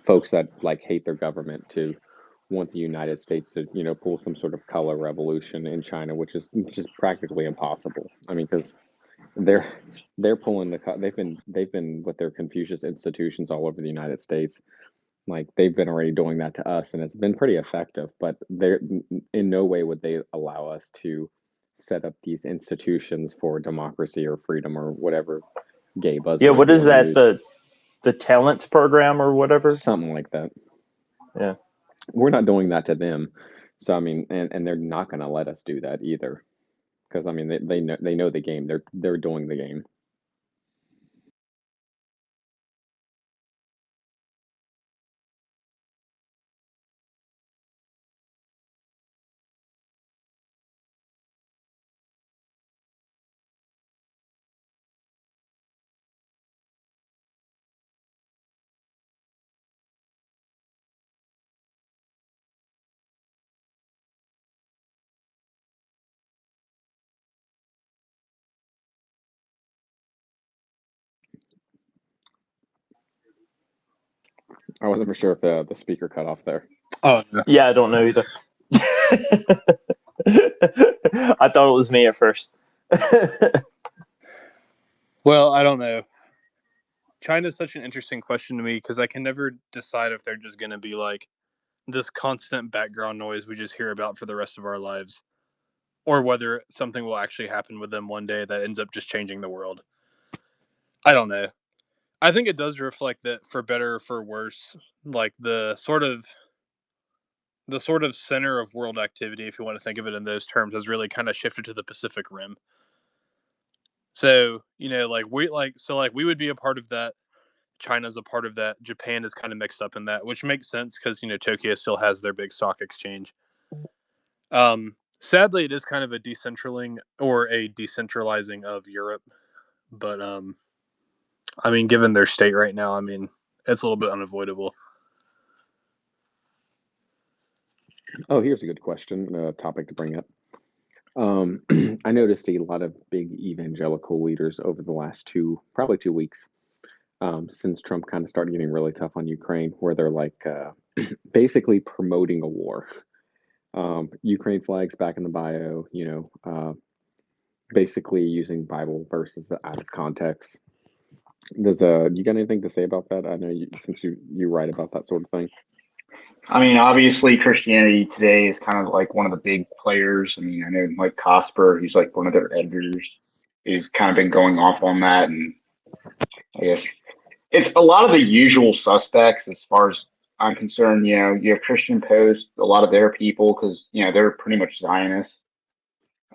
folks that hate their government to want the United States to, pull some sort of color revolution in China, which is practically impossible. I mean, because they're pulling they've been with their Confucius institutions all over the United States. They've been already doing that to us, and it's been pretty effective. But they're in no way would they allow us to set up these institutions for democracy or freedom or whatever gay buzzword. Yeah, what is that? The talent program or whatever? Something like that. Yeah. We're not doing that to them. So I mean, and they're not going to let us do that either. Because I mean, they know the game. They're doing the game. I wasn't for sure if the speaker cut off there. Oh, no. Yeah, I don't know either. I thought it was me at first. Well, I don't know. China's such an interesting question to me because I can never decide if they're just going to be this constant background noise we just hear about for the rest of our lives, or whether something will actually happen with them one day that ends up just changing the world. I don't know. I think it does reflect that, for better or for worse, the sort of the sort of center of world activity, if you want to think of it in those terms, has really kind of shifted to the Pacific Rim. So, we would be a part of that. China's a part of that. Japan is kind of mixed up in that, which makes sense because, Tokyo still has their big stock exchange. Sadly, it is kind of a decentralizing of Europe. But, given their state right now, it's a little bit unavoidable. Oh, here's a good question, topic to bring up. I noticed a lot of big evangelical leaders over the last probably 2 weeks, since Trump kind of started getting really tough on Ukraine, where they're like basically promoting a war. Ukraine flags back in the bio, basically using Bible verses out of context. You got anything to say about that? I know since you write about that sort of thing. Obviously Christianity Today is kind of like one of the big players. I know Mike Cosper, who's like one of their editors, has kind of been going off on that. And I guess it's a lot of the usual suspects as far as I'm concerned. You have Christian Post, a lot of their people, because, they're pretty much Zionists.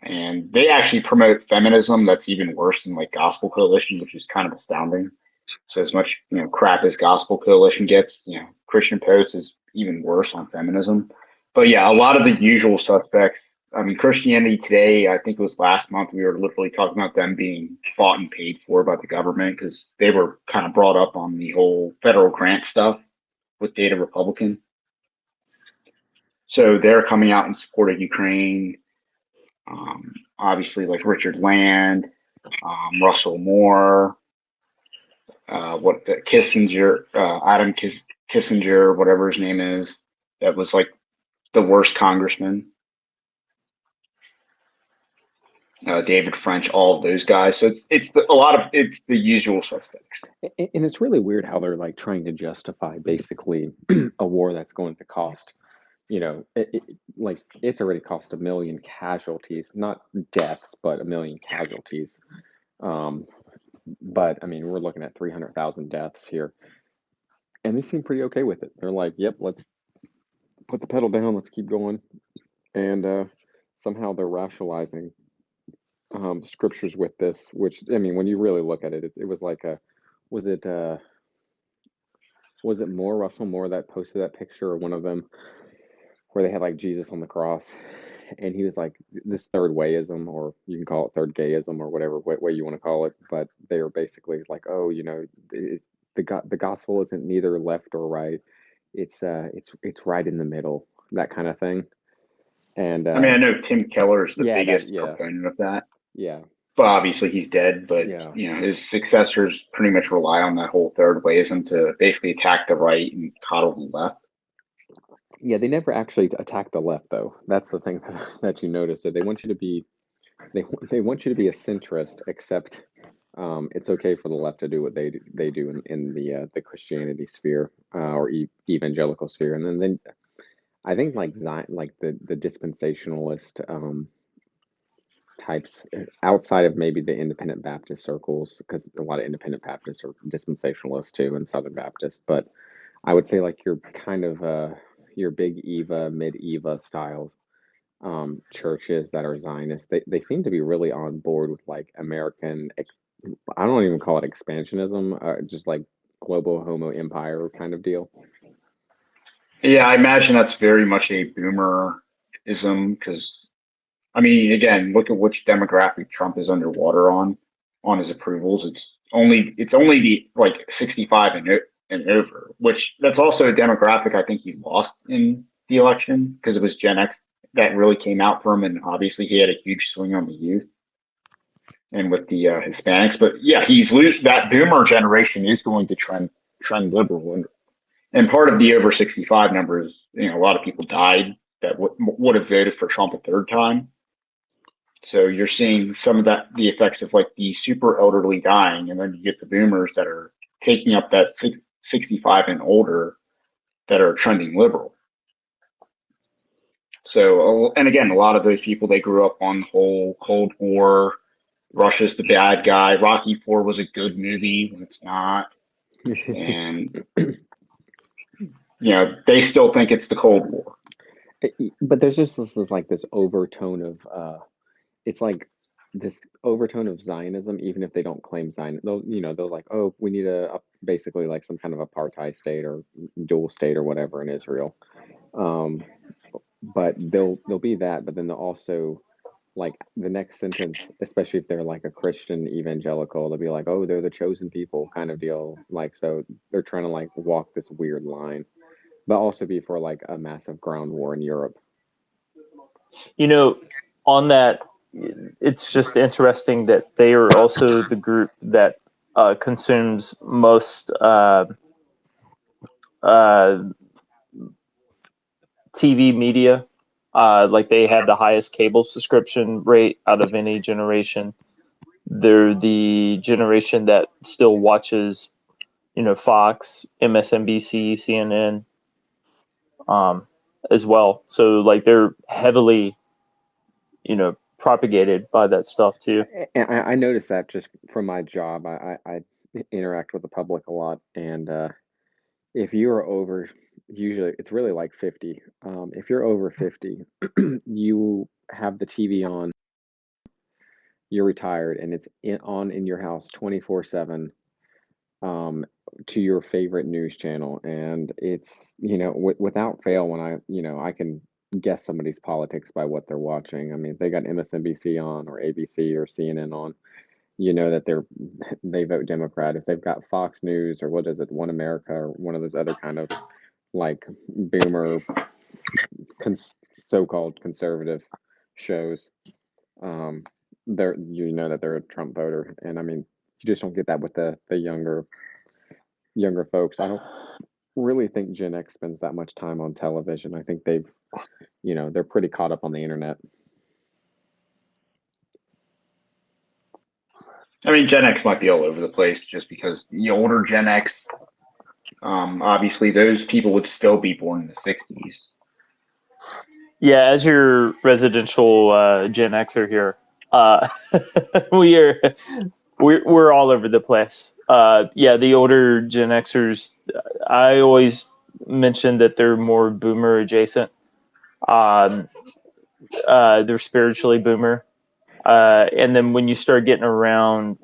And they actually promote feminism. That's even worse than like Gospel Coalition, which is kind of astounding. So as much, crap as Gospel Coalition gets, Christian Post is even worse on feminism. But yeah, a lot of the usual suspects. Christianity Today, I think it was last month, we were literally talking about them being bought and paid for by the government because they were kind of brought up on the whole federal grant stuff with Data Republican. So they're coming out in support of Ukraine. Obviously, like Richard Land, Russell Moore, Kissinger, Adam Kissinger, whatever his name is, that was like the worst congressman. David French, all of those guys. So it's the usual suspects. And it's really weird how they're like trying to justify basically a war that's going to cost, it's already cost 1 million casualties, not deaths, but 1 million casualties. But we're looking at 300,000 deaths here, and they seem pretty okay with it. They're like, "Yep, let's put the pedal down, let's keep going," and somehow they're rationalizing scriptures with this. Which when you really look at it, it was like was it Russell Moore that posted that picture, or one of them, where they had like Jesus on the cross, and he was like, this third wayism, or you can call it third gayism, or whatever way you want to call it, but they were basically like, oh, the gospel isn't neither left or right, it's right in the middle, that kind of thing. And I know Tim Keller is the biggest proponent of that. Yeah. But obviously he's dead, but his successors pretty much rely on that whole third wayism to basically attack the right and coddle the left. Yeah, they never actually attack the left, though. That's the thing that you notice. So they want you to be a centrist, except it's okay for the left to do what they do in the Christianity sphere, or evangelical sphere, and then I think like the dispensationalist types outside of maybe the independent Baptist circles, because a lot of independent Baptists are dispensationalists too, and Southern Baptists. But I would say like you're kind of your big Eva, mid-Eva style churches that are Zionist, they seem to be really on board with like American, I don't even call it expansionism, just like global homo empire kind of deal. Yeah, I imagine that's very much a boomerism, because again, look at which demographic Trump is underwater on his approvals. It's only the like 65 and over, which that's also a demographic I think he lost in the election, because it was Gen X that really came out for him, and obviously he had a huge swing on the youth and with the Hispanics. But yeah, that boomer generation is going to trend liberal, and part of the over 65 number is a lot of people died that would have voted for Trump a third time. So you're seeing some of the effects of like the super elderly dying, and then you get the boomers that are taking up that 65 and older that are trending liberal. So, and again, a lot of those people, they grew up on the whole Cold War, Russia's the bad guy, Rocky IV was a good movie when it's not, and they still think it's the Cold War. But there's just this overtone of it's like this overtone of Zionism, even if they don't claim Zion. They'll like, oh, we need basically like some kind of apartheid state or dual state or whatever in Israel. But they'll be that, but then they'll also like the next sentence, especially if they're like a Christian evangelical, they'll be like, oh, they're the chosen people kind of deal. Like, so they're trying to like walk this weird line, but also be for like a massive ground war in Europe. On that, it's just interesting that they are also the group that consumes most TV media. Like they have the highest cable subscription rate out of any generation. They're the generation that still watches, Fox, MSNBC, CNN, as well. So like they're heavily, propagated by that stuff too. And I noticed that just from my job. I interact with the public a lot, and if you are over, usually it's really like 50. If you're over 50, you have the TV on, you're retired, and it's on in your house 24/7 to your favorite news channel. And it's, without fail, when I can guess somebody's politics by what they're watching. I mean, if they got MSNBC on or ABC or CNN on, that they vote Democrat. If they've got Fox News or what is it, One America or one of those other kind of like boomer so-called conservative shows, they're that they're a Trump voter. And I mean, you just don't get that with the younger folks. I don't really think Gen X spends that much time on television. I think they're pretty caught up on the internet. I mean, Gen X might be all over the place just because the older Gen X, obviously those people would still be born in the 60s. Yeah, as your residential Gen Xer here, we're all over the place. Yeah, the older Gen Xers, I always mention that they're more boomer adjacent. They're spiritually boomer. And then when you start getting around,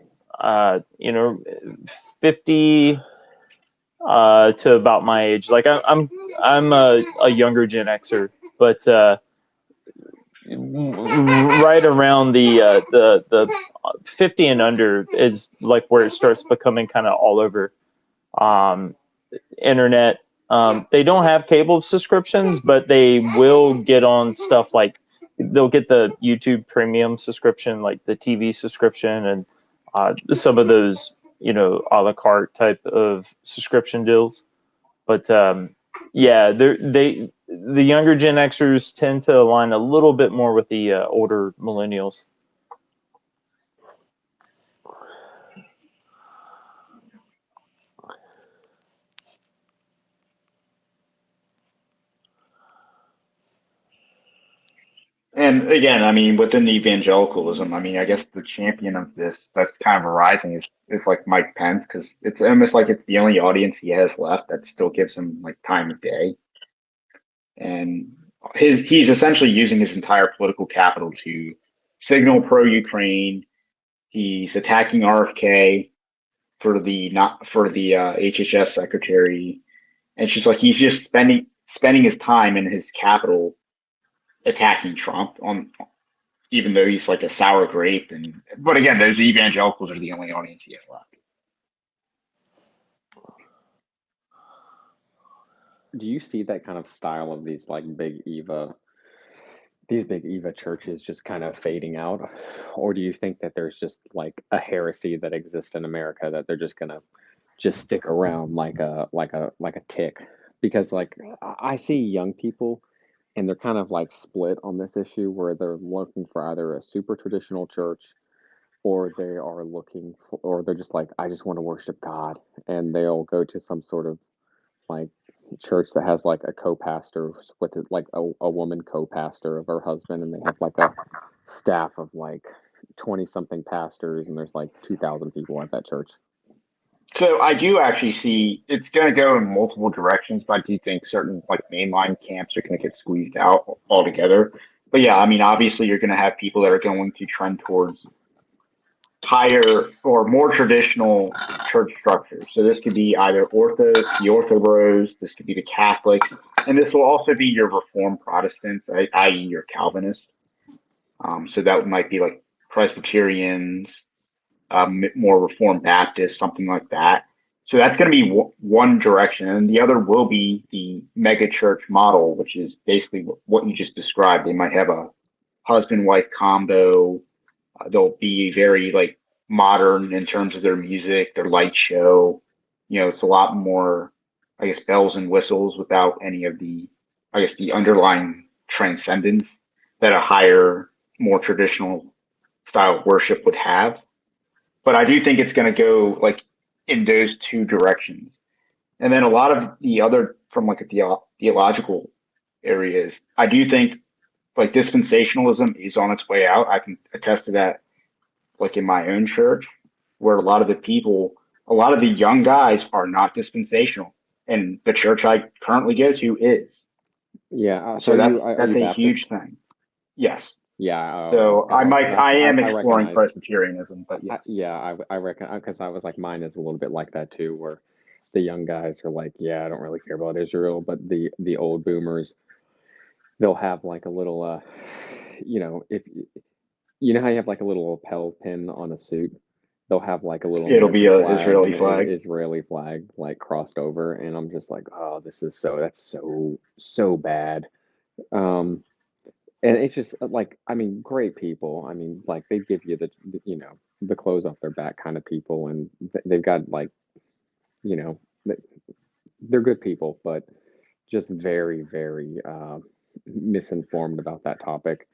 50 to about my age, like I'm a younger Gen Xer, but right around the 50 and under is like where it starts becoming kind of all over. Internet. They don't have cable subscriptions, but they will get on stuff like they'll get the YouTube premium subscription, like the TV subscription, and some of those, a la carte type of subscription deals. But yeah, the younger Gen Xers tend to align a little bit more with the older millennials. And again, I mean, within the evangelicalism, I mean, I guess the champion of this that's kind of arising is like Mike Pence, because it's almost like it's the only audience he has left that still gives him like time of day. And he's essentially using his entire political capital to signal pro-Ukraine. He's attacking RFK for the HHS secretary, and it's just like he's just spending his time and his capital attacking Trump on, even though he's like a sour grape. But again, those evangelicals are the only audience he has left. Do you see that kind of style of these big Eva churches just kind of fading out? Or do you think that there's just like a heresy that exists in America that they're just gonna just stick around like a tick? Because like I see young people and they're kind of like split on this issue, where they're looking for either a super traditional church, or they are looking for, or they're just like, I just want to worship God, and they'll go to some sort of like church that has like a co-pastor with it, like a woman co-pastor of her husband, and they have like a staff of like 20 something pastors, and there's like 2,000 people at that church. So I do actually see it's going to go in multiple directions, but I do think certain like mainline camps are going to get squeezed out altogether. But yeah, I mean, obviously you're going to have people that are going to trend towards higher or more traditional church structures. So this could be either the Ortho Bros, this could be the Catholics, and this will also be your Reformed Protestants, i.e., your Calvinists. So that might be like Presbyterians, more Reformed Baptists, something like that. So that's going to be one direction, and the other will be the megachurch model, which is basically what you just described. They might have a husband-wife combo. They'll be very like modern in terms of their music, their light show. It's a lot more, I guess, bells and whistles without any of the, I guess, the underlying transcendence that a higher, more traditional style of worship would have. But I do think it's going to go like in those two directions. And then a lot of the other from like a theological areas, I do think like dispensationalism is on its way out. I can attest to that, like in my own church, where a lot of the young guys are not dispensational, and the church I currently go to is. Yeah. So that's are you a huge Baptist? thing. Yes. Yeah. So I am I exploring recognize. Presbyterianism, but yes. I reckon because I was like mine is a little bit like that too, where the young guys are like, yeah, I don't really care about Israel, but the old boomers, they'll have like a little if you know how you have like a little lapel pin on a suit, they'll have like a little It'll be American a flag Israeli and an flag. Israeli flag like crossed over, and I'm just like, oh, that's so bad. Um, and it's just like, I mean, great people. I mean, like they give you the clothes off their back kind of people, and they've got like you know they're good people, but just very very misinformed about that topic.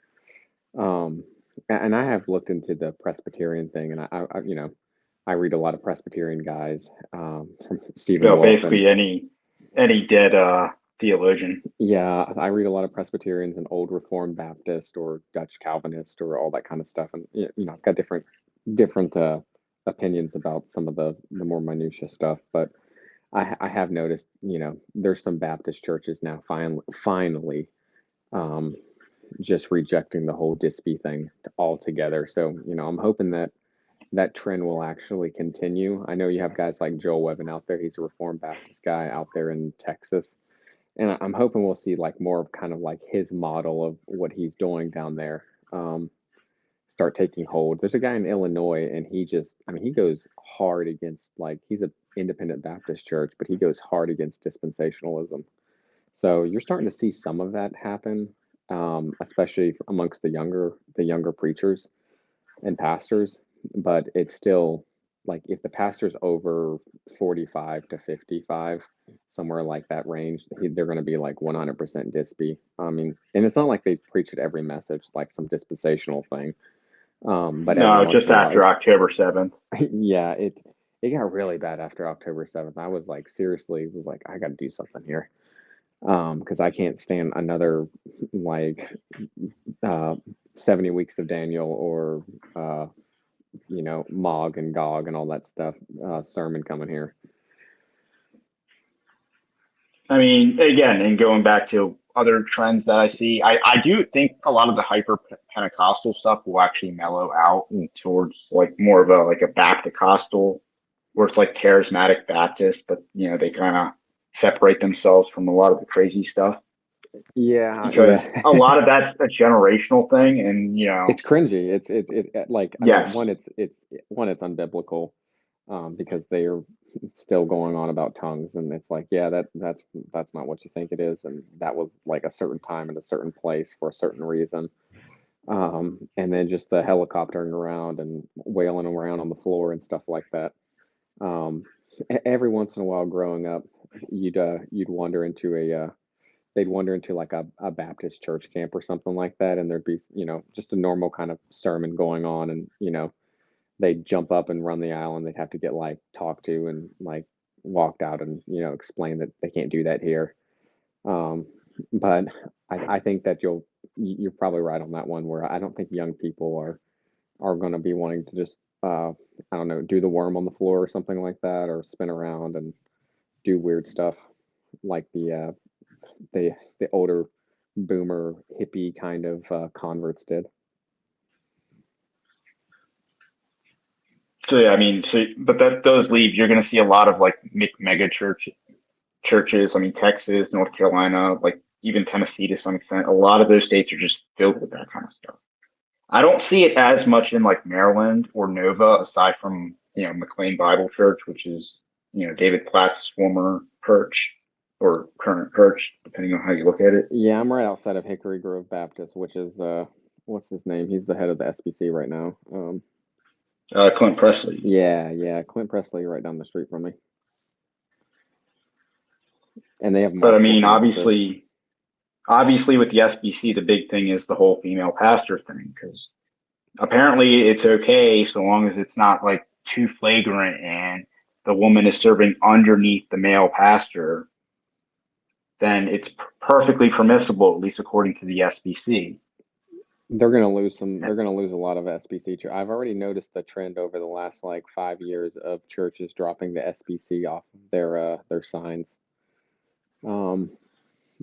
Um, and I have looked into the Presbyterian thing, and I read a lot of Presbyterian guys, from Stephen So Wolf, and basically, any dead theologian. yeah, I read a lot of Presbyterians and Old Reformed Baptist or Dutch Calvinist or all that kind of stuff, and I've got different opinions about some of the more minutia stuff, but I have noticed, there's some Baptist churches now finally, um, just rejecting the whole Dispy thing altogether. So, I'm hoping that trend will actually continue. I know you have guys like Joel Webben out there. He's a Reformed Baptist guy out there in Texas. And I'm hoping we'll see like more of kind of like his model of what he's doing down there, start taking hold. There's a guy in Illinois, and he goes hard against, like, he's a independent Baptist church, but he goes hard against dispensationalism. So you're starting to see some of that happen, especially amongst the younger preachers and pastors. But it's still like if the pastor's over 45 to 55, somewhere like that range, they're going to be like 100% dispy. I mean, and it's not like they preach at every message like some dispensational thing. But every No, once just in a while, after October 7th. yeah, it got really bad after October 7th. I was like, seriously, was like, I got to do something here. Because I can't stand another like 70 weeks of Daniel or Mog and Gog and all that stuff sermon coming here. I mean, again, and going back to other trends that I see, I do think a lot of the hyper Pentecostal stuff will actually mellow out towards like more of a Baptist, where it's like charismatic Baptist, but they kind of separate themselves from a lot of the crazy stuff. Yeah, Because yeah. a lot of that's a generational thing, and It's cringy. It's like, I mean, yes, it's unbiblical, because they are still going on about tongues, and it's like, yeah, that's not what you think it is, and that was like a certain time and a certain place for a certain reason. And then just the helicoptering around and wailing around on the floor and stuff like that. Um, every once in a while, growing up, you'd wander into they'd wander into like a Baptist church camp or something like that, and there'd be just a normal kind of sermon going on, and they'd jump up and run the aisle, and they'd have to get like talked to and like walked out and explain that they can't do that here. Um, but I think that you're probably right on that one, where I don't think young people are going to be wanting to just I don't know, do the worm on the floor or something like that, or spin around and do weird stuff like the older boomer hippie kind of converts did. So yeah, I mean, but that does leave. You're going to see a lot of like mega churches. I mean, Texas, North Carolina, like even Tennessee to some extent. A lot of those states are just filled with that kind of stuff. I don't see it as much in like Maryland or Nova, aside from McLean Bible Church, which is David Platt's former perch or current perch, depending on how you look at it. Yeah, I'm right outside of Hickory Grove Baptist, which is what's his name? He's the head of the SBC right now. Clint Presley. Yeah, Clint Presley, right down the street from me. And they have. But I mean, obviously, with the SBC, the big thing is the whole female pastor thing, because apparently it's okay so long as it's not like too flagrant and the woman is serving underneath the male pastor, then it's perfectly permissible, at least according to the SBC. They're going to lose they're going to lose a lot of SBC. I've already noticed the trend over the last like 5 years of churches dropping the SBC off their signs.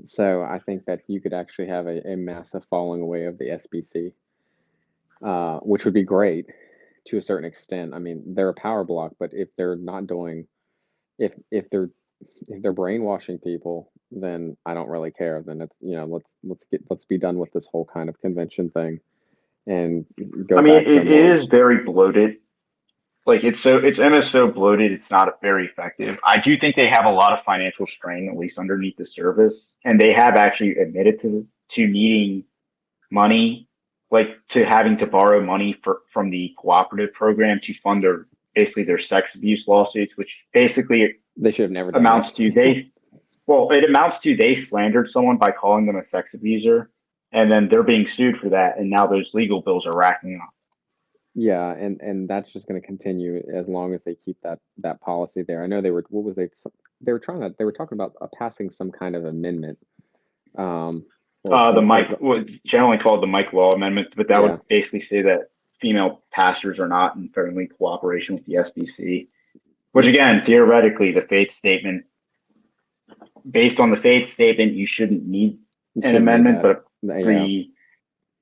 So I think that you could actually have a massive falling away of the SBC, which would be great to a certain extent. I mean, they're a power block, but if they're not doing, if they're brainwashing people, then I don't really care. Then it's let's be done with this whole kind of convention thing and go. I mean, it is very bloated. Like it's almost so bloated, it's not very effective. I do think they have a lot of financial strain, at least underneath the surface, and they have actually admitted to needing money, like to having to borrow money from the cooperative program to fund their sex abuse lawsuits, which basically they should have never amounts to it amounts to they slandered someone by calling them a sex abuser, and then they're being sued for that, and now those legal bills are racking up. Yeah, and that's just going to continue as long as they keep that policy there. I know they were talking about passing some kind of amendment. It's generally called the Mike Law Amendment, but that would basically say that female pastors are not in friendly cooperation with the SBC. Which again, theoretically, based on the faith statement, you shouldn't need an amendment, but the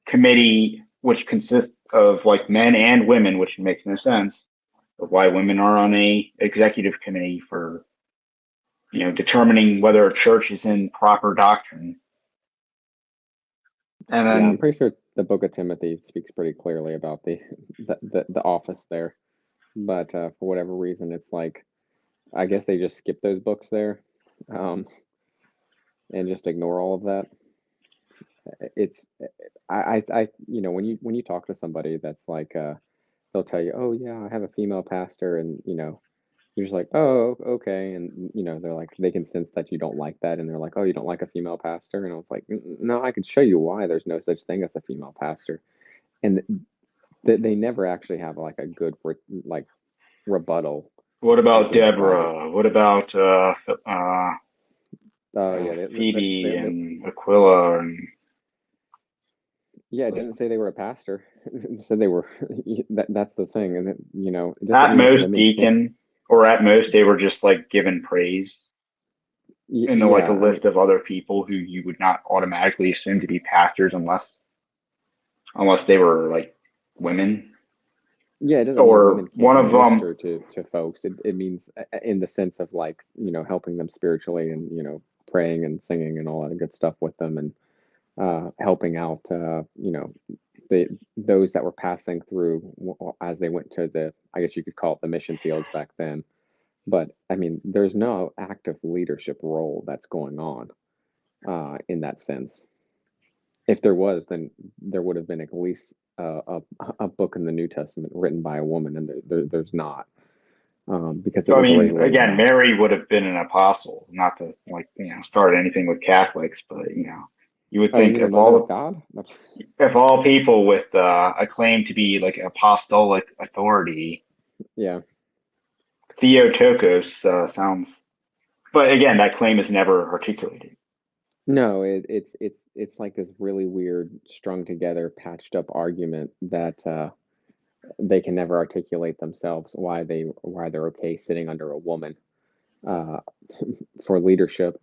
committee, which consists of like men and women, which makes no sense of why women are on a executive committee for determining whether a church is in proper doctrine. And then I'm pretty sure the Book of Timothy speaks pretty clearly about the office there, but for whatever reason, it's like I guess they just skip those books there, and just ignore all of that. It's I when you talk to somebody that's like they'll tell you, oh yeah, I have a female pastor, and you're just like, oh okay, and they're like, they can sense that you don't like that, and they're like, oh, you don't like a female pastor, and I was like, no, I can show you why there's no such thing as a female pastor, and they never actually have like a good like rebuttal. What about Deborah? What about Phoebe and Aquila and yeah, it didn't say they were a pastor. It said they were. That's the thing, and at most deacon, or at most they were just like given praise in like a list of other people who you would not automatically assume to be pastors unless they were like women. Yeah, it doesn't or mean one of them to folks. It means in the sense of like helping them spiritually and praying and singing and all that good stuff with them and helping out those that were passing through as they went to the, I guess you could call it the mission fields back then. But I mean, there's no active leadership role that's going on in that sense. If there was, then there would have been at least a book in the New Testament written by a woman, and there's not. Because again, Mary would have been an apostle, not to start anything with Catholics, but you would think if all people with a claim to be like apostolic authority, Theotokos sounds, but again, that claim is never articulated. No, it's like this really weird, strung together, patched up argument that they can never articulate themselves why they're okay sitting under a woman for leadership,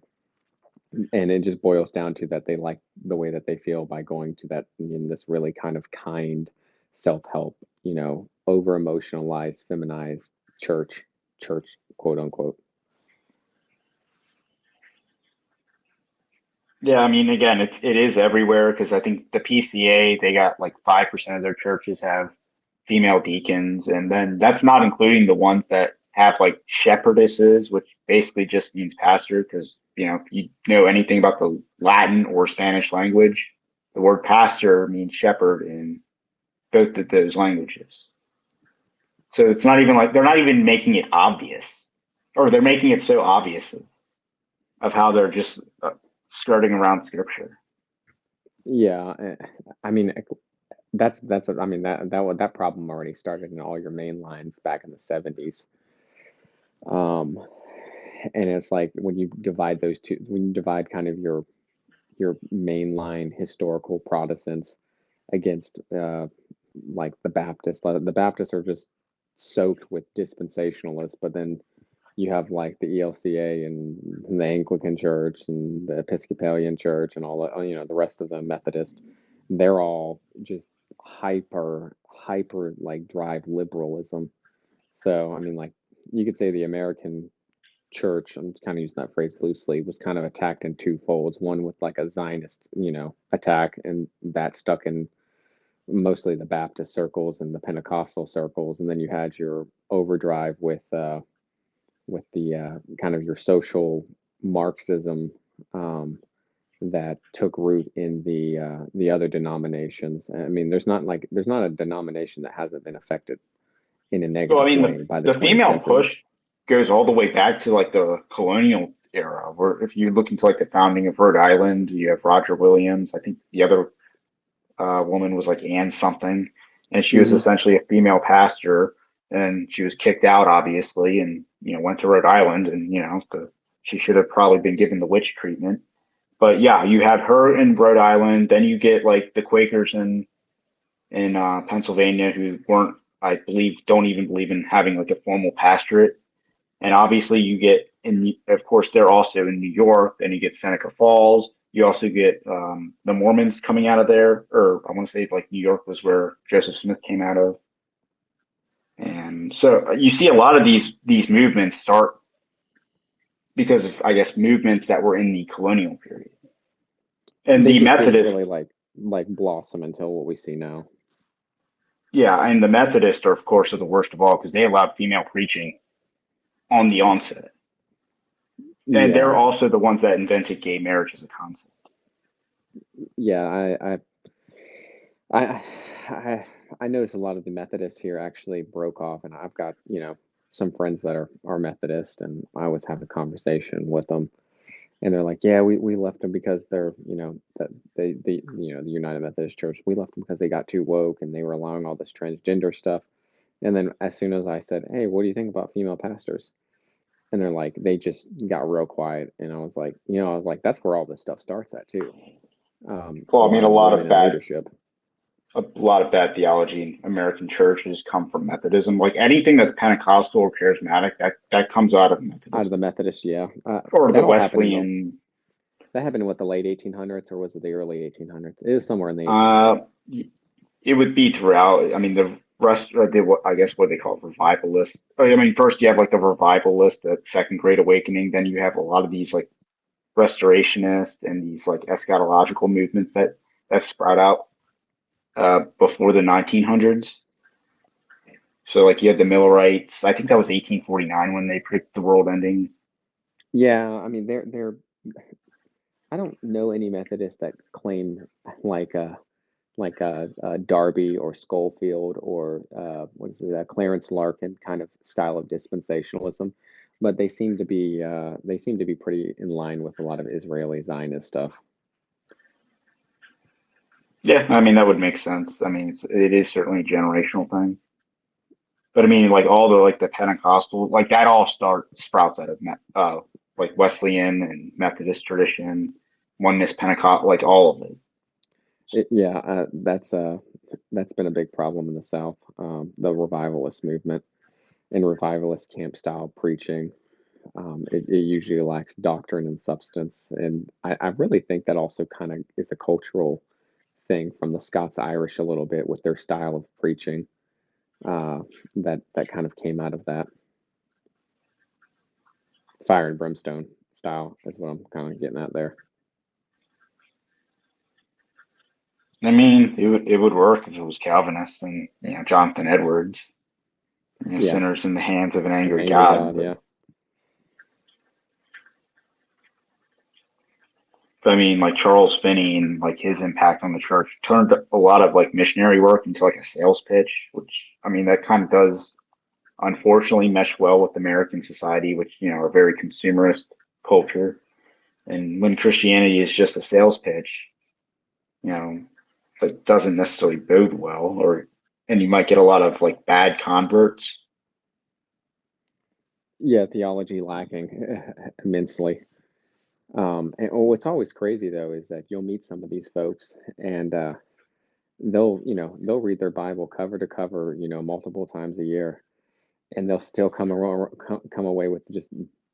and it just boils down to that they like the way that they feel by going to that in this really kind of kind self-help, over emotionalized, feminized church quote unquote. Yeah, I mean, again, it is everywhere, because I think the PCA, they got like 5% of their churches have female deacons, and then that's not including the ones that have like shepherdesses, which basically just means pastor, because if you know anything about the Latin or Spanish language, the word pastor means shepherd in both of those languages. So it's not even like they're not even making it obvious, or they're making it so obvious of how they're just skirting around scripture. Yeah, I mean that problem already started in all your main lines back in the 70s. And it's like when you divide those two, when you divide kind of your mainline historical Protestants against like the Baptists. The Baptists are just soaked with dispensationalists, but then you have like the ELCA and the Anglican Church and the Episcopalian Church and all the rest of them, Methodist. They're all just hyper like drive liberalism. So I mean, like you could say the American church, I'm kind of using that phrase loosely, was kind of attacked in two folds. One with like a Zionist, attack, and that stuck in mostly the Baptist circles and the Pentecostal circles, and then you had your overdrive with the kind of your social Marxism that took root in the other denominations. I mean, there's not a denomination that hasn't been affected in a negative way by the 20th female century. Push goes all the way back to like the colonial era, where if you look into like the founding of Rhode Island, you have Roger Williams. I think the other woman was like Anne something, and she was essentially a female pastor, and she was kicked out obviously, and went to Rhode Island, and she should have probably been given the witch treatment. But yeah, you have her in Rhode Island. Then you get like the Quakers in Pennsylvania, who weren't, I believe, don't even believe in having like a formal pastorate. And obviously you get of course, they're also in New York. Then you get Seneca Falls. You also get the Mormons coming out of there, or I want to say like New York was where Joseph Smith came out of. And so you see a lot of these movements start because of, I guess, movements that were in the colonial period. And they the just Methodists didn't really like blossom until what we see now. Yeah, and the Methodists are, of course, the worst of all, because they allowed female preaching on the onset. And they're also the ones that invented gay marriage as a concept. Yeah, I noticed a lot of the Methodists here actually broke off, and I've got some friends that are Methodist, and I was having a conversation with them, and they're like, yeah, we left them because they're that the United Methodist Church, we left them because they got too woke and they were allowing all this transgender stuff. And then as soon as I said, hey, what do you think about female pastors? And they're like, they just got real quiet. And I was like, that's where all this stuff starts at too. Well, I mean, a lot of bad leadership. A lot of bad theology in American churches come from Methodism. Like anything that's Pentecostal or charismatic, that comes out of Methodism. Out of the Methodist, yeah. Or the Wesleyan. That happened in what, the late 1800s, or was it the early 1800s? It was somewhere in the 1800s. It would be throughout. I mean, the rest, I guess what they call it, revivalists. I mean, first you have like the revivalist, the Second Great Awakening. Then you have a lot of these like restorationists and these like eschatological movements that sprout out before the 1900s. So like you had the Millerites. I think that was 1849 when they predicted the world ending. Yeah, I mean they're I don't know any Methodists that claim like a Darby or Schofield or what is it, Clarence Larkin kind of style of dispensationalism, but they seem to be pretty in line with a lot of Israeli Zionist stuff. Yeah, I mean that would make sense. I mean it is certainly a generational thing. But I mean, like all the Pentecostal, like that all sprouts out of like Wesleyan and Methodist tradition, oneness, Pentecost, like all of it. That's that's been a big problem in the South. The revivalist movement and revivalist camp style preaching. It usually lacks doctrine and substance, and I really think that also kind of is a cultural thing from the Scots-Irish a little bit with their style of preaching. That kind of came out of that fire and brimstone style is what I'm kind of getting at there. I mean, it would work if it was Calvinist and Jonathan Edwards, Yeah. sinners in the hands of an angry Angry God. yeah. But I mean, like Charles Finney and like his impact on the church turned a lot of like missionary work into like a sales pitch, which I mean that kind of does unfortunately mesh well with American society, which are very consumerist culture. And when Christianity is just a sales pitch, that doesn't necessarily bode well, and you might get a lot of like bad converts. Yeah, theology lacking immensely. And what's always crazy though is that you'll meet some of these folks and they'll read their Bible cover to cover multiple times a year, and they'll still come away with just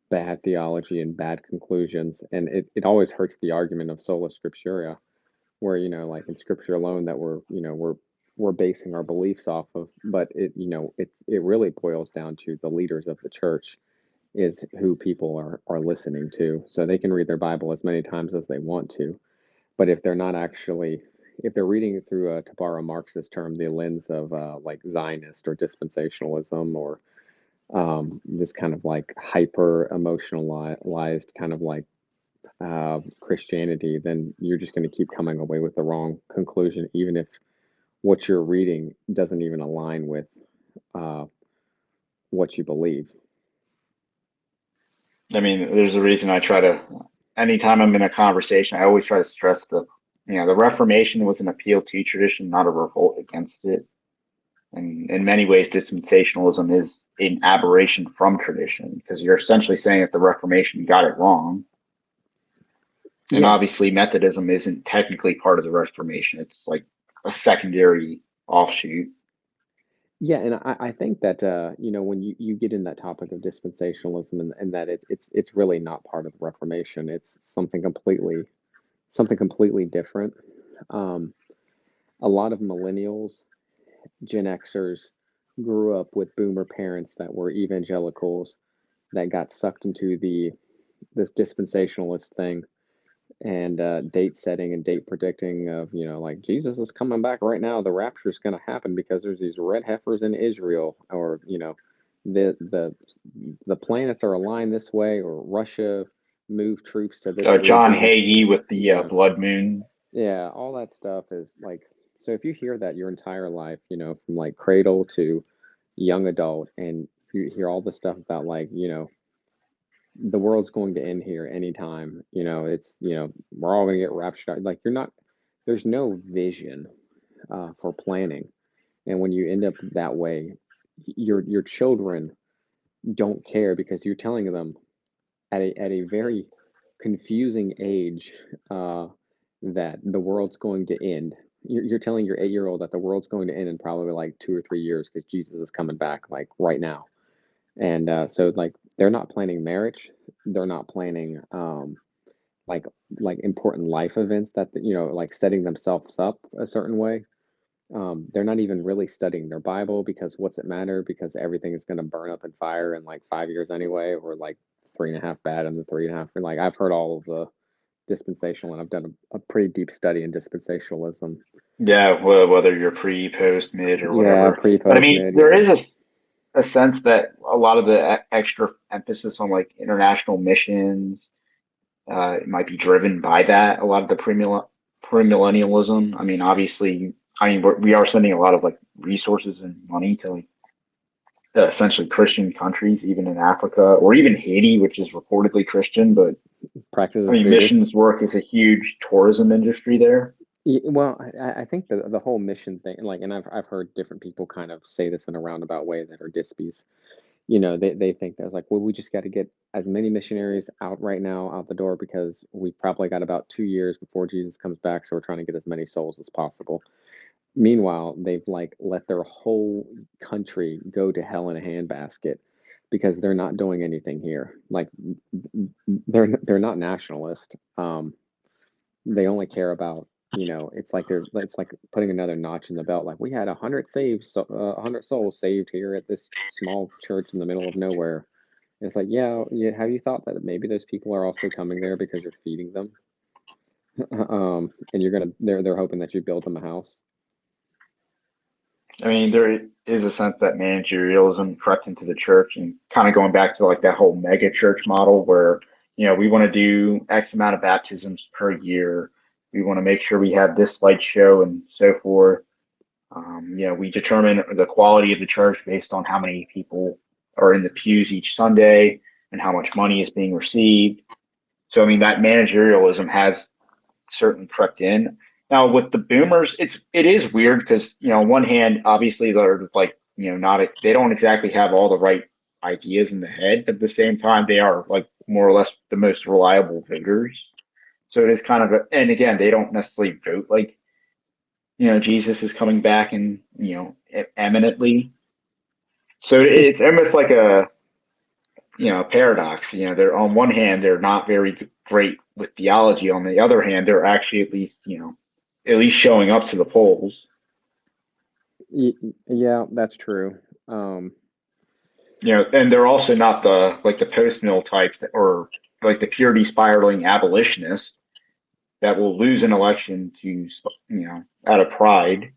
bad theology and bad conclusions, and it always hurts the argument of sola scriptura, where like in Scripture alone that we're basing our beliefs off of, but it really boils down to the leaders of the church is who people are listening to. So they can read their Bible as many times as they want to, but if they're reading it through, to borrow Marx's term, the lens of like Zionist or dispensationalism or this kind of like hyper emotionalized kind of like Christianity, then you're just going to keep coming away with the wrong conclusion, even if what you're reading doesn't even align with what you believe. I mean, there's a reason I try to, anytime I'm in a conversation, I always try to stress the Reformation was an appeal to tradition, not a revolt against it. And in many ways, dispensationalism is an aberration from tradition, because you're essentially saying that the Reformation got it wrong. And obviously, Methodism isn't technically part of the Reformation. It's like a secondary offshoot. Yeah, and I think that when you get in that topic of dispensationalism and that it's really not part of the Reformation. It's something completely different. A lot of millennials, Gen Xers, grew up with boomer parents that were evangelicals that got sucked into this dispensationalist thing and date setting and date predicting of like Jesus is coming back right now, the rapture is going to happen because there's these red heifers in Israel, or the planets are aligned this way, or Russia moved troops to this John region. Hagee with the blood moon. Yeah, all that stuff is like, so if you hear that your entire life, from like cradle to young adult, and you hear all the stuff about like the world's going to end here anytime. It's we're all going to get raptured. Like there's no vision for planning, and when you end up that way, your children don't care because you're telling them at a very confusing age that the world's going to end. You're telling your 8-year-old that the world's going to end in probably like 2 or 3 years because Jesus is coming back like right now. And so like they're not planning marriage, they're not planning like important life events that like setting themselves up a certain way. They're not even really studying their Bible because what's it matter? Because everything is going to burn up in fire in like 5 years anyway, or like 3.5 bad and the 3.5. And like I've heard all of the dispensational, and I've done a pretty deep study in dispensationalism. Yeah, well, whether you're pre, post, mid, or whatever. Yeah, pre, post, but I mean, mid. there is a sense that a lot of the extra emphasis on like international missions might be driven by that. A lot of the premillennialism. I mean, obviously, we are sending a lot of like resources and money to like essentially Christian countries, even in Africa or even Haiti, which is reportedly Christian, but practices. Missions work is a huge tourism industry there. Well, I think the whole mission thing, like, and I've heard different people kind of say this in a roundabout way that are dispies, they think there's like, well, we just got to get as many missionaries out right now out the door because we probably got about 2 years before Jesus comes back, so we're trying to get as many souls as possible. Meanwhile, they've like let their whole country go to hell in a handbasket because they're not doing anything here. Like they're not nationalist. They only care about, it's like putting another notch in the belt. Like we had 100 souls saved here at this small church in the middle of nowhere. And it's like, yeah, have you thought that maybe those people are also coming there because you're feeding them? And they're hoping that you build them a house. I mean, there is a sense that managerialism crept into the church, and kind of going back to like that whole megachurch model where, we want to do X amount of baptisms per year. We want to make sure we have this light show and so forth. We determine the quality of the church based on how many people are in the pews each Sunday and how much money is being received. So, I mean, that managerialism has certainly crept in. Now with the boomers, it is weird because, on one hand, obviously they're like, they don't exactly have all the right ideas in the head, but at the same time, they are like more or less the most reliable voters. So it is kind of and again, they don't necessarily vote like, Jesus is coming back and, eminently. So it's almost like a paradox. They're on one hand, they're not very great with theology. On the other hand, they're actually at least showing up to the polls. Yeah, that's true. And they're also not the post-mill types or like the purity spiraling abolitionists that will lose an election to, out of pride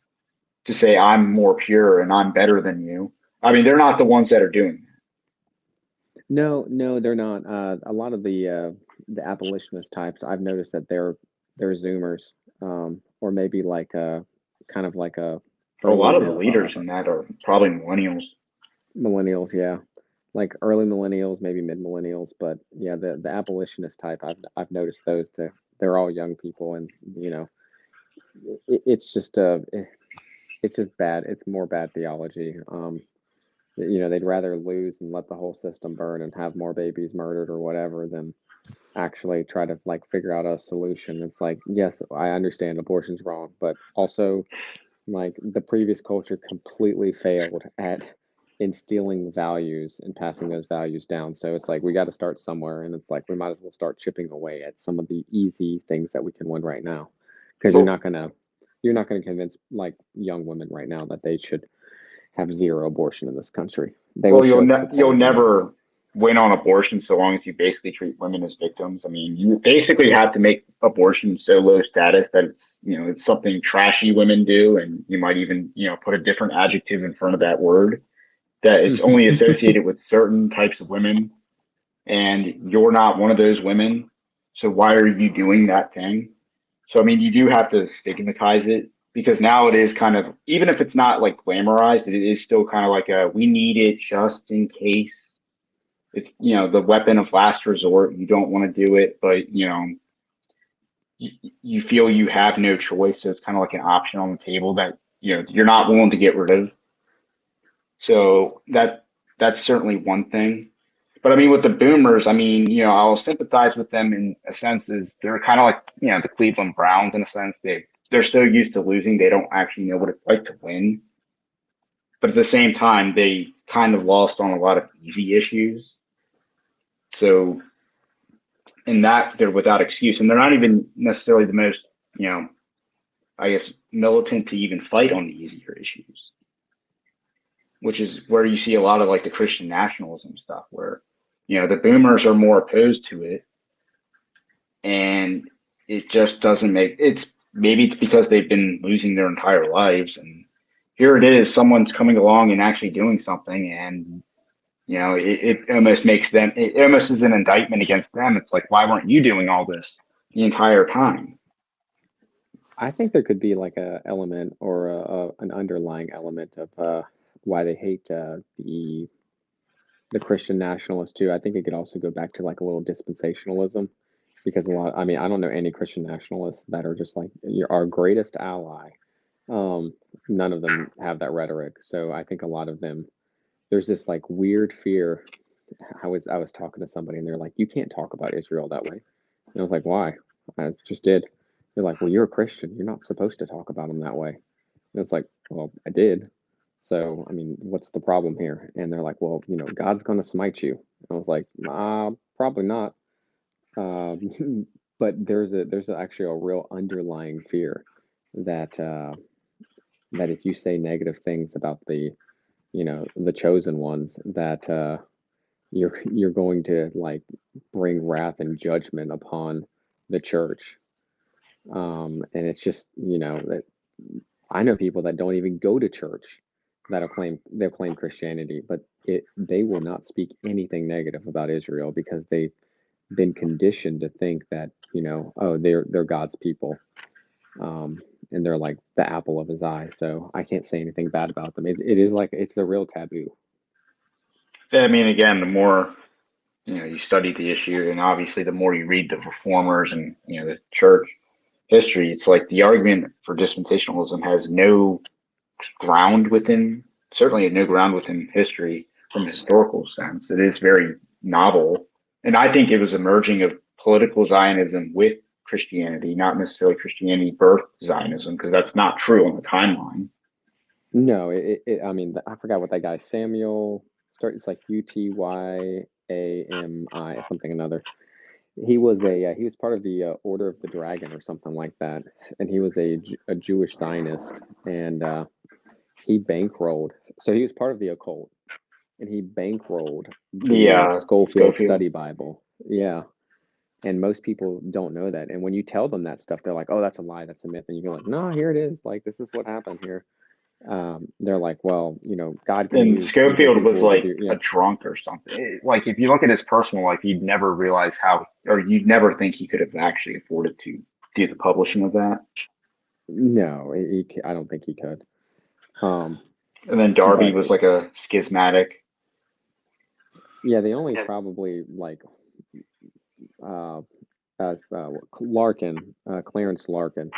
to say, I'm more pure and I'm better than you. I mean, they're not the ones that are doing that. No, they're not. A lot of the abolitionist types, I've noticed that they're Zoomers, or maybe like kind of like a lot of the leaders in that are probably millennials. Millennials, yeah, like early millennials, maybe mid millennials, but yeah, the abolitionist type, I've noticed those. They're all young people, and it's just bad. It's more bad theology. They'd rather lose and let the whole system burn and have more babies murdered or whatever than actually try to like figure out a solution. It's like, yes, I understand abortion's wrong, but also like the previous culture completely failed at instilling values and passing those values down. So it's like we got to start somewhere, and it's like we might as well start chipping away at some of the easy things that we can win right now, because you're not gonna convince like young women right now that they should have zero abortion in this country. You'll never win on abortion so long as you basically treat women as victims. I mean, you basically have to make abortion so low status that it's something trashy women do, and you might even put a different adjective in front of that word, that it's only associated with certain types of women, and you're not one of those women. So why are you doing that thing? So I mean, you do have to stigmatize it, because now it is kind of, even if it's not like glamorized, it is still kind of like we need it just in case. It's, the weapon of last resort. You don't want to do it, but you feel you have no choice. So it's kind of like an option on the table that, you're not willing to get rid of. So that's certainly one thing. But I mean, with the boomers, I mean, I'll sympathize with them in a sense, is they're kind of like, the Cleveland Browns in a sense. They're so used to losing, they don't actually know what it's like to win. But at the same time, they kind of lost on a lot of easy issues. So in that, they're without excuse, and they're not even necessarily the most, I guess, militant to even fight on the easier issues, which is where you see a lot of like the Christian nationalism stuff, where, the boomers are more opposed to it, and it just doesn't maybe it's because they've been losing their entire lives, and here it is, someone's coming along and actually doing something, and it almost makes them, it almost is an indictment against them. It's like, why weren't you doing all this the entire time? I think there could be like a element or an underlying element of why they hate the Christian nationalists too. I think it could also go back to like a little dispensationalism, because I mean, I don't know any Christian nationalists that are just like, you're our greatest ally. None of them have that rhetoric. So I think a lot of them, there's this like weird fear. I was talking to somebody and they're like, you can't talk about Israel that way. And I was like, why? I just did. They're like, well, you're a Christian. You're not supposed to talk about them that way. And it's like, well, I did. So, I mean, what's the problem here? And they're like, well, God's going to smite you. And I was like, probably not. But there's actually a real underlying fear that that if you say negative things about the chosen ones, that you're going to like bring wrath and judgment upon the church. And it's just that I know people that don't even go to church they'll claim Christianity, but they will not speak anything negative about Israel because they've been conditioned to think that oh, they're God's people, and they're like the apple of his eye. So I can't say anything bad about them. It is like it's a real taboo. I mean, again, the more you study the issue, and obviously the more you read the reformers and the church history, it's like the argument for dispensationalism has no ground within, certainly no ground within history from a historical sense. It is very novel, and I think it was a merging of political Zionism with Christianity, not necessarily Christianity birthed Zionism, because that's not true on the timeline. No, I mean, I forgot what that guy Samuel it's like UTYAMI something another. He was part of the Order of the Dragon or something like that, and he was a Jewish Zionist, and he bankrolled. So he was part of the occult, and he bankrolled the Schofield Study Bible. Yeah, and most people don't know that. And when you tell them that stuff, they're like, "Oh, that's a lie. That's a myth." And you go like, "No, here it is. Like this is what happened here." They're like, well, God can use Schofield was like a drunk or something. Like if you look at his personal life, you'd never realize you'd never think he could have actually afforded to do the publishing of that. No, I don't think he could. And then Darby was like a schismatic. Yeah, they only probably like Larkin, Clarence Larkin.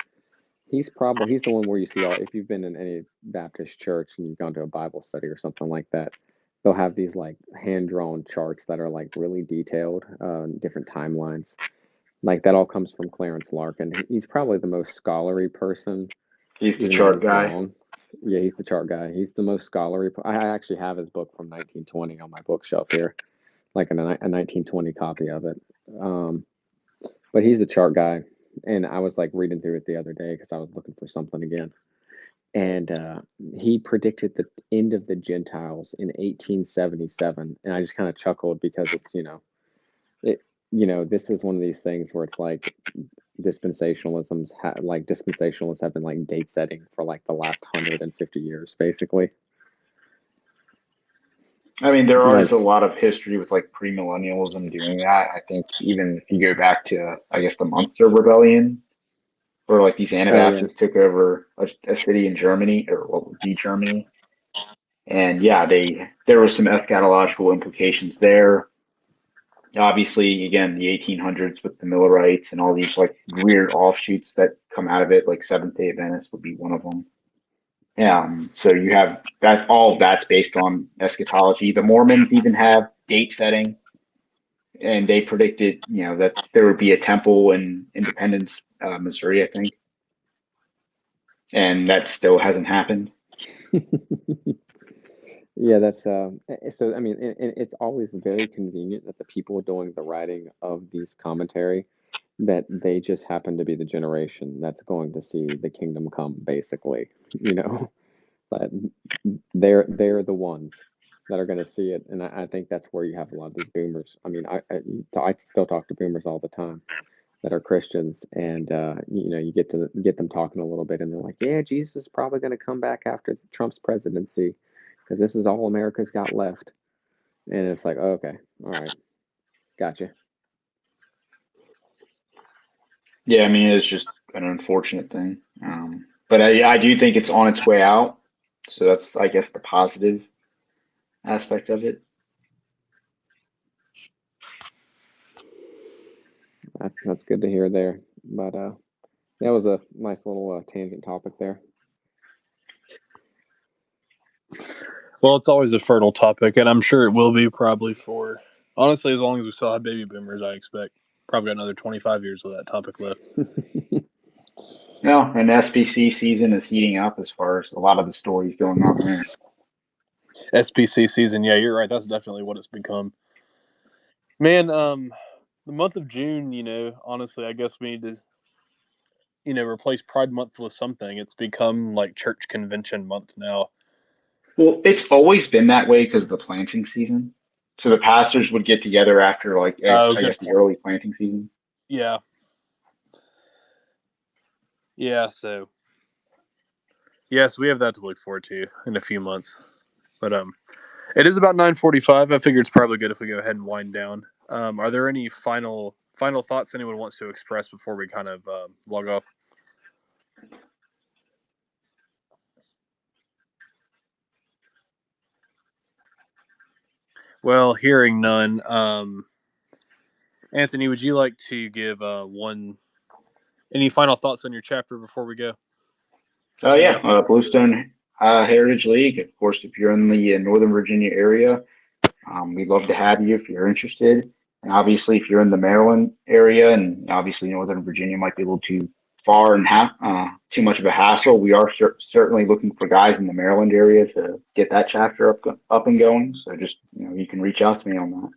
He's the one where you see if you've been in any Baptist church and you've gone to a Bible study or something like that, they'll have these like hand-drawn charts that are like really detailed, different timelines. Like that all comes from Clarence Larkin. He's probably the most scholarly person. He's the chart guy. Yeah, he's the chart guy. He's the most scholarly. I actually have his book from 1920 on my bookshelf here, like a 1920 copy of it. But he's the chart guy. And I was like reading through it the other day because I was looking for something again. And he predicted the end of the Gentiles in 1877. And I just kind of chuckled because it's, this is one of these things where it's like dispensationalists have been like date setting for like the last 150 years, basically. I mean, there is a lot of history with like premillennialism doing that. I think even if you go back to, I guess, the Munster Rebellion, where like these Anabaptists took over a city in Germany, or what would be Germany. And yeah, there were some eschatological implications there. Obviously, again, the 1800s with the Millerites and all these like weird offshoots that come out of it, like Seventh-day Adventists would be one of them. So you have that's based on eschatology. The Mormons even have date setting, and they predicted, that there would be a temple in Independence, Missouri, I think, and that still hasn't happened. Yeah, that's so. I mean, it's always very convenient that the people doing the writing of these commentary, that they just happen to be the generation that's going to see the kingdom come, basically. But they're the ones that are going to see it, and I think that's where you have a lot of these boomers. I mean, I still talk to boomers all the time that are Christians, and you get them talking a little bit, and they're like, "Yeah, Jesus is probably going to come back after Trump's presidency, because this is all America's got left." And it's like, oh, okay, all right, gotcha. Yeah, I mean, it's just an unfortunate thing, but I do think it's on its way out. So that's, I guess, the positive aspect of it. That's good to hear there. But that was a nice little tangent topic there. Well, it's always a fertile topic, and I'm sure it will be probably for, honestly, as long as we still have baby boomers, I expect. Probably another 25 years of that topic left. No, and SBC season is heating up as far as a lot of the stories going on there. SBC season, yeah, you're right. That's definitely what it's become. Man, the month of June, honestly, I guess we need to, replace Pride Month with something. It's become like church convention month now. Well, it's always been that way because of the planting season. So the pastors would get together after, I guess, the early planting season. Yeah. Yeah, so. Yes, we have that to look forward to in a few months. But it is about 9:45. I figure it's probably good if we go ahead and wind down. Are there any final thoughts anyone wants to express before we kind of log off? Well, hearing none, Anthony, would you like to give any final thoughts on your chapter before we go? Oh, yeah. Bluestone Heritage League. Of course, if you're in the Northern Virginia area, we'd love to have you if you're interested. And obviously, if you're in the Maryland area, and obviously Northern Virginia might be a little too far and too much of a hassle, we are certainly looking for guys in the Maryland area to get that chapter up and going. So just, you can reach out to me on that.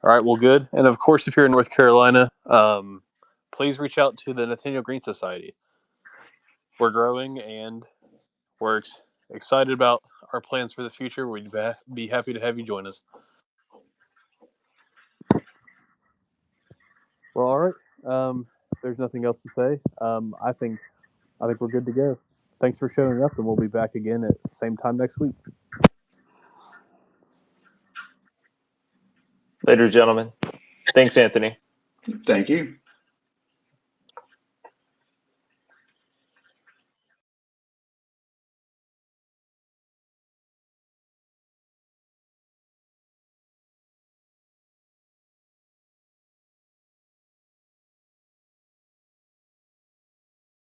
All right, well, good. And of course, if you're in North Carolina, please reach out to the Nathanael Green Society. We're growing and we're excited about our plans for the future. We'd be happy to have you join us. Well, all right. If there's nothing else to say, I think we're good to go. Thanks for showing up, and we'll be back again at the same time next week. Later, gentlemen. Thanks, Anthony. Thank you.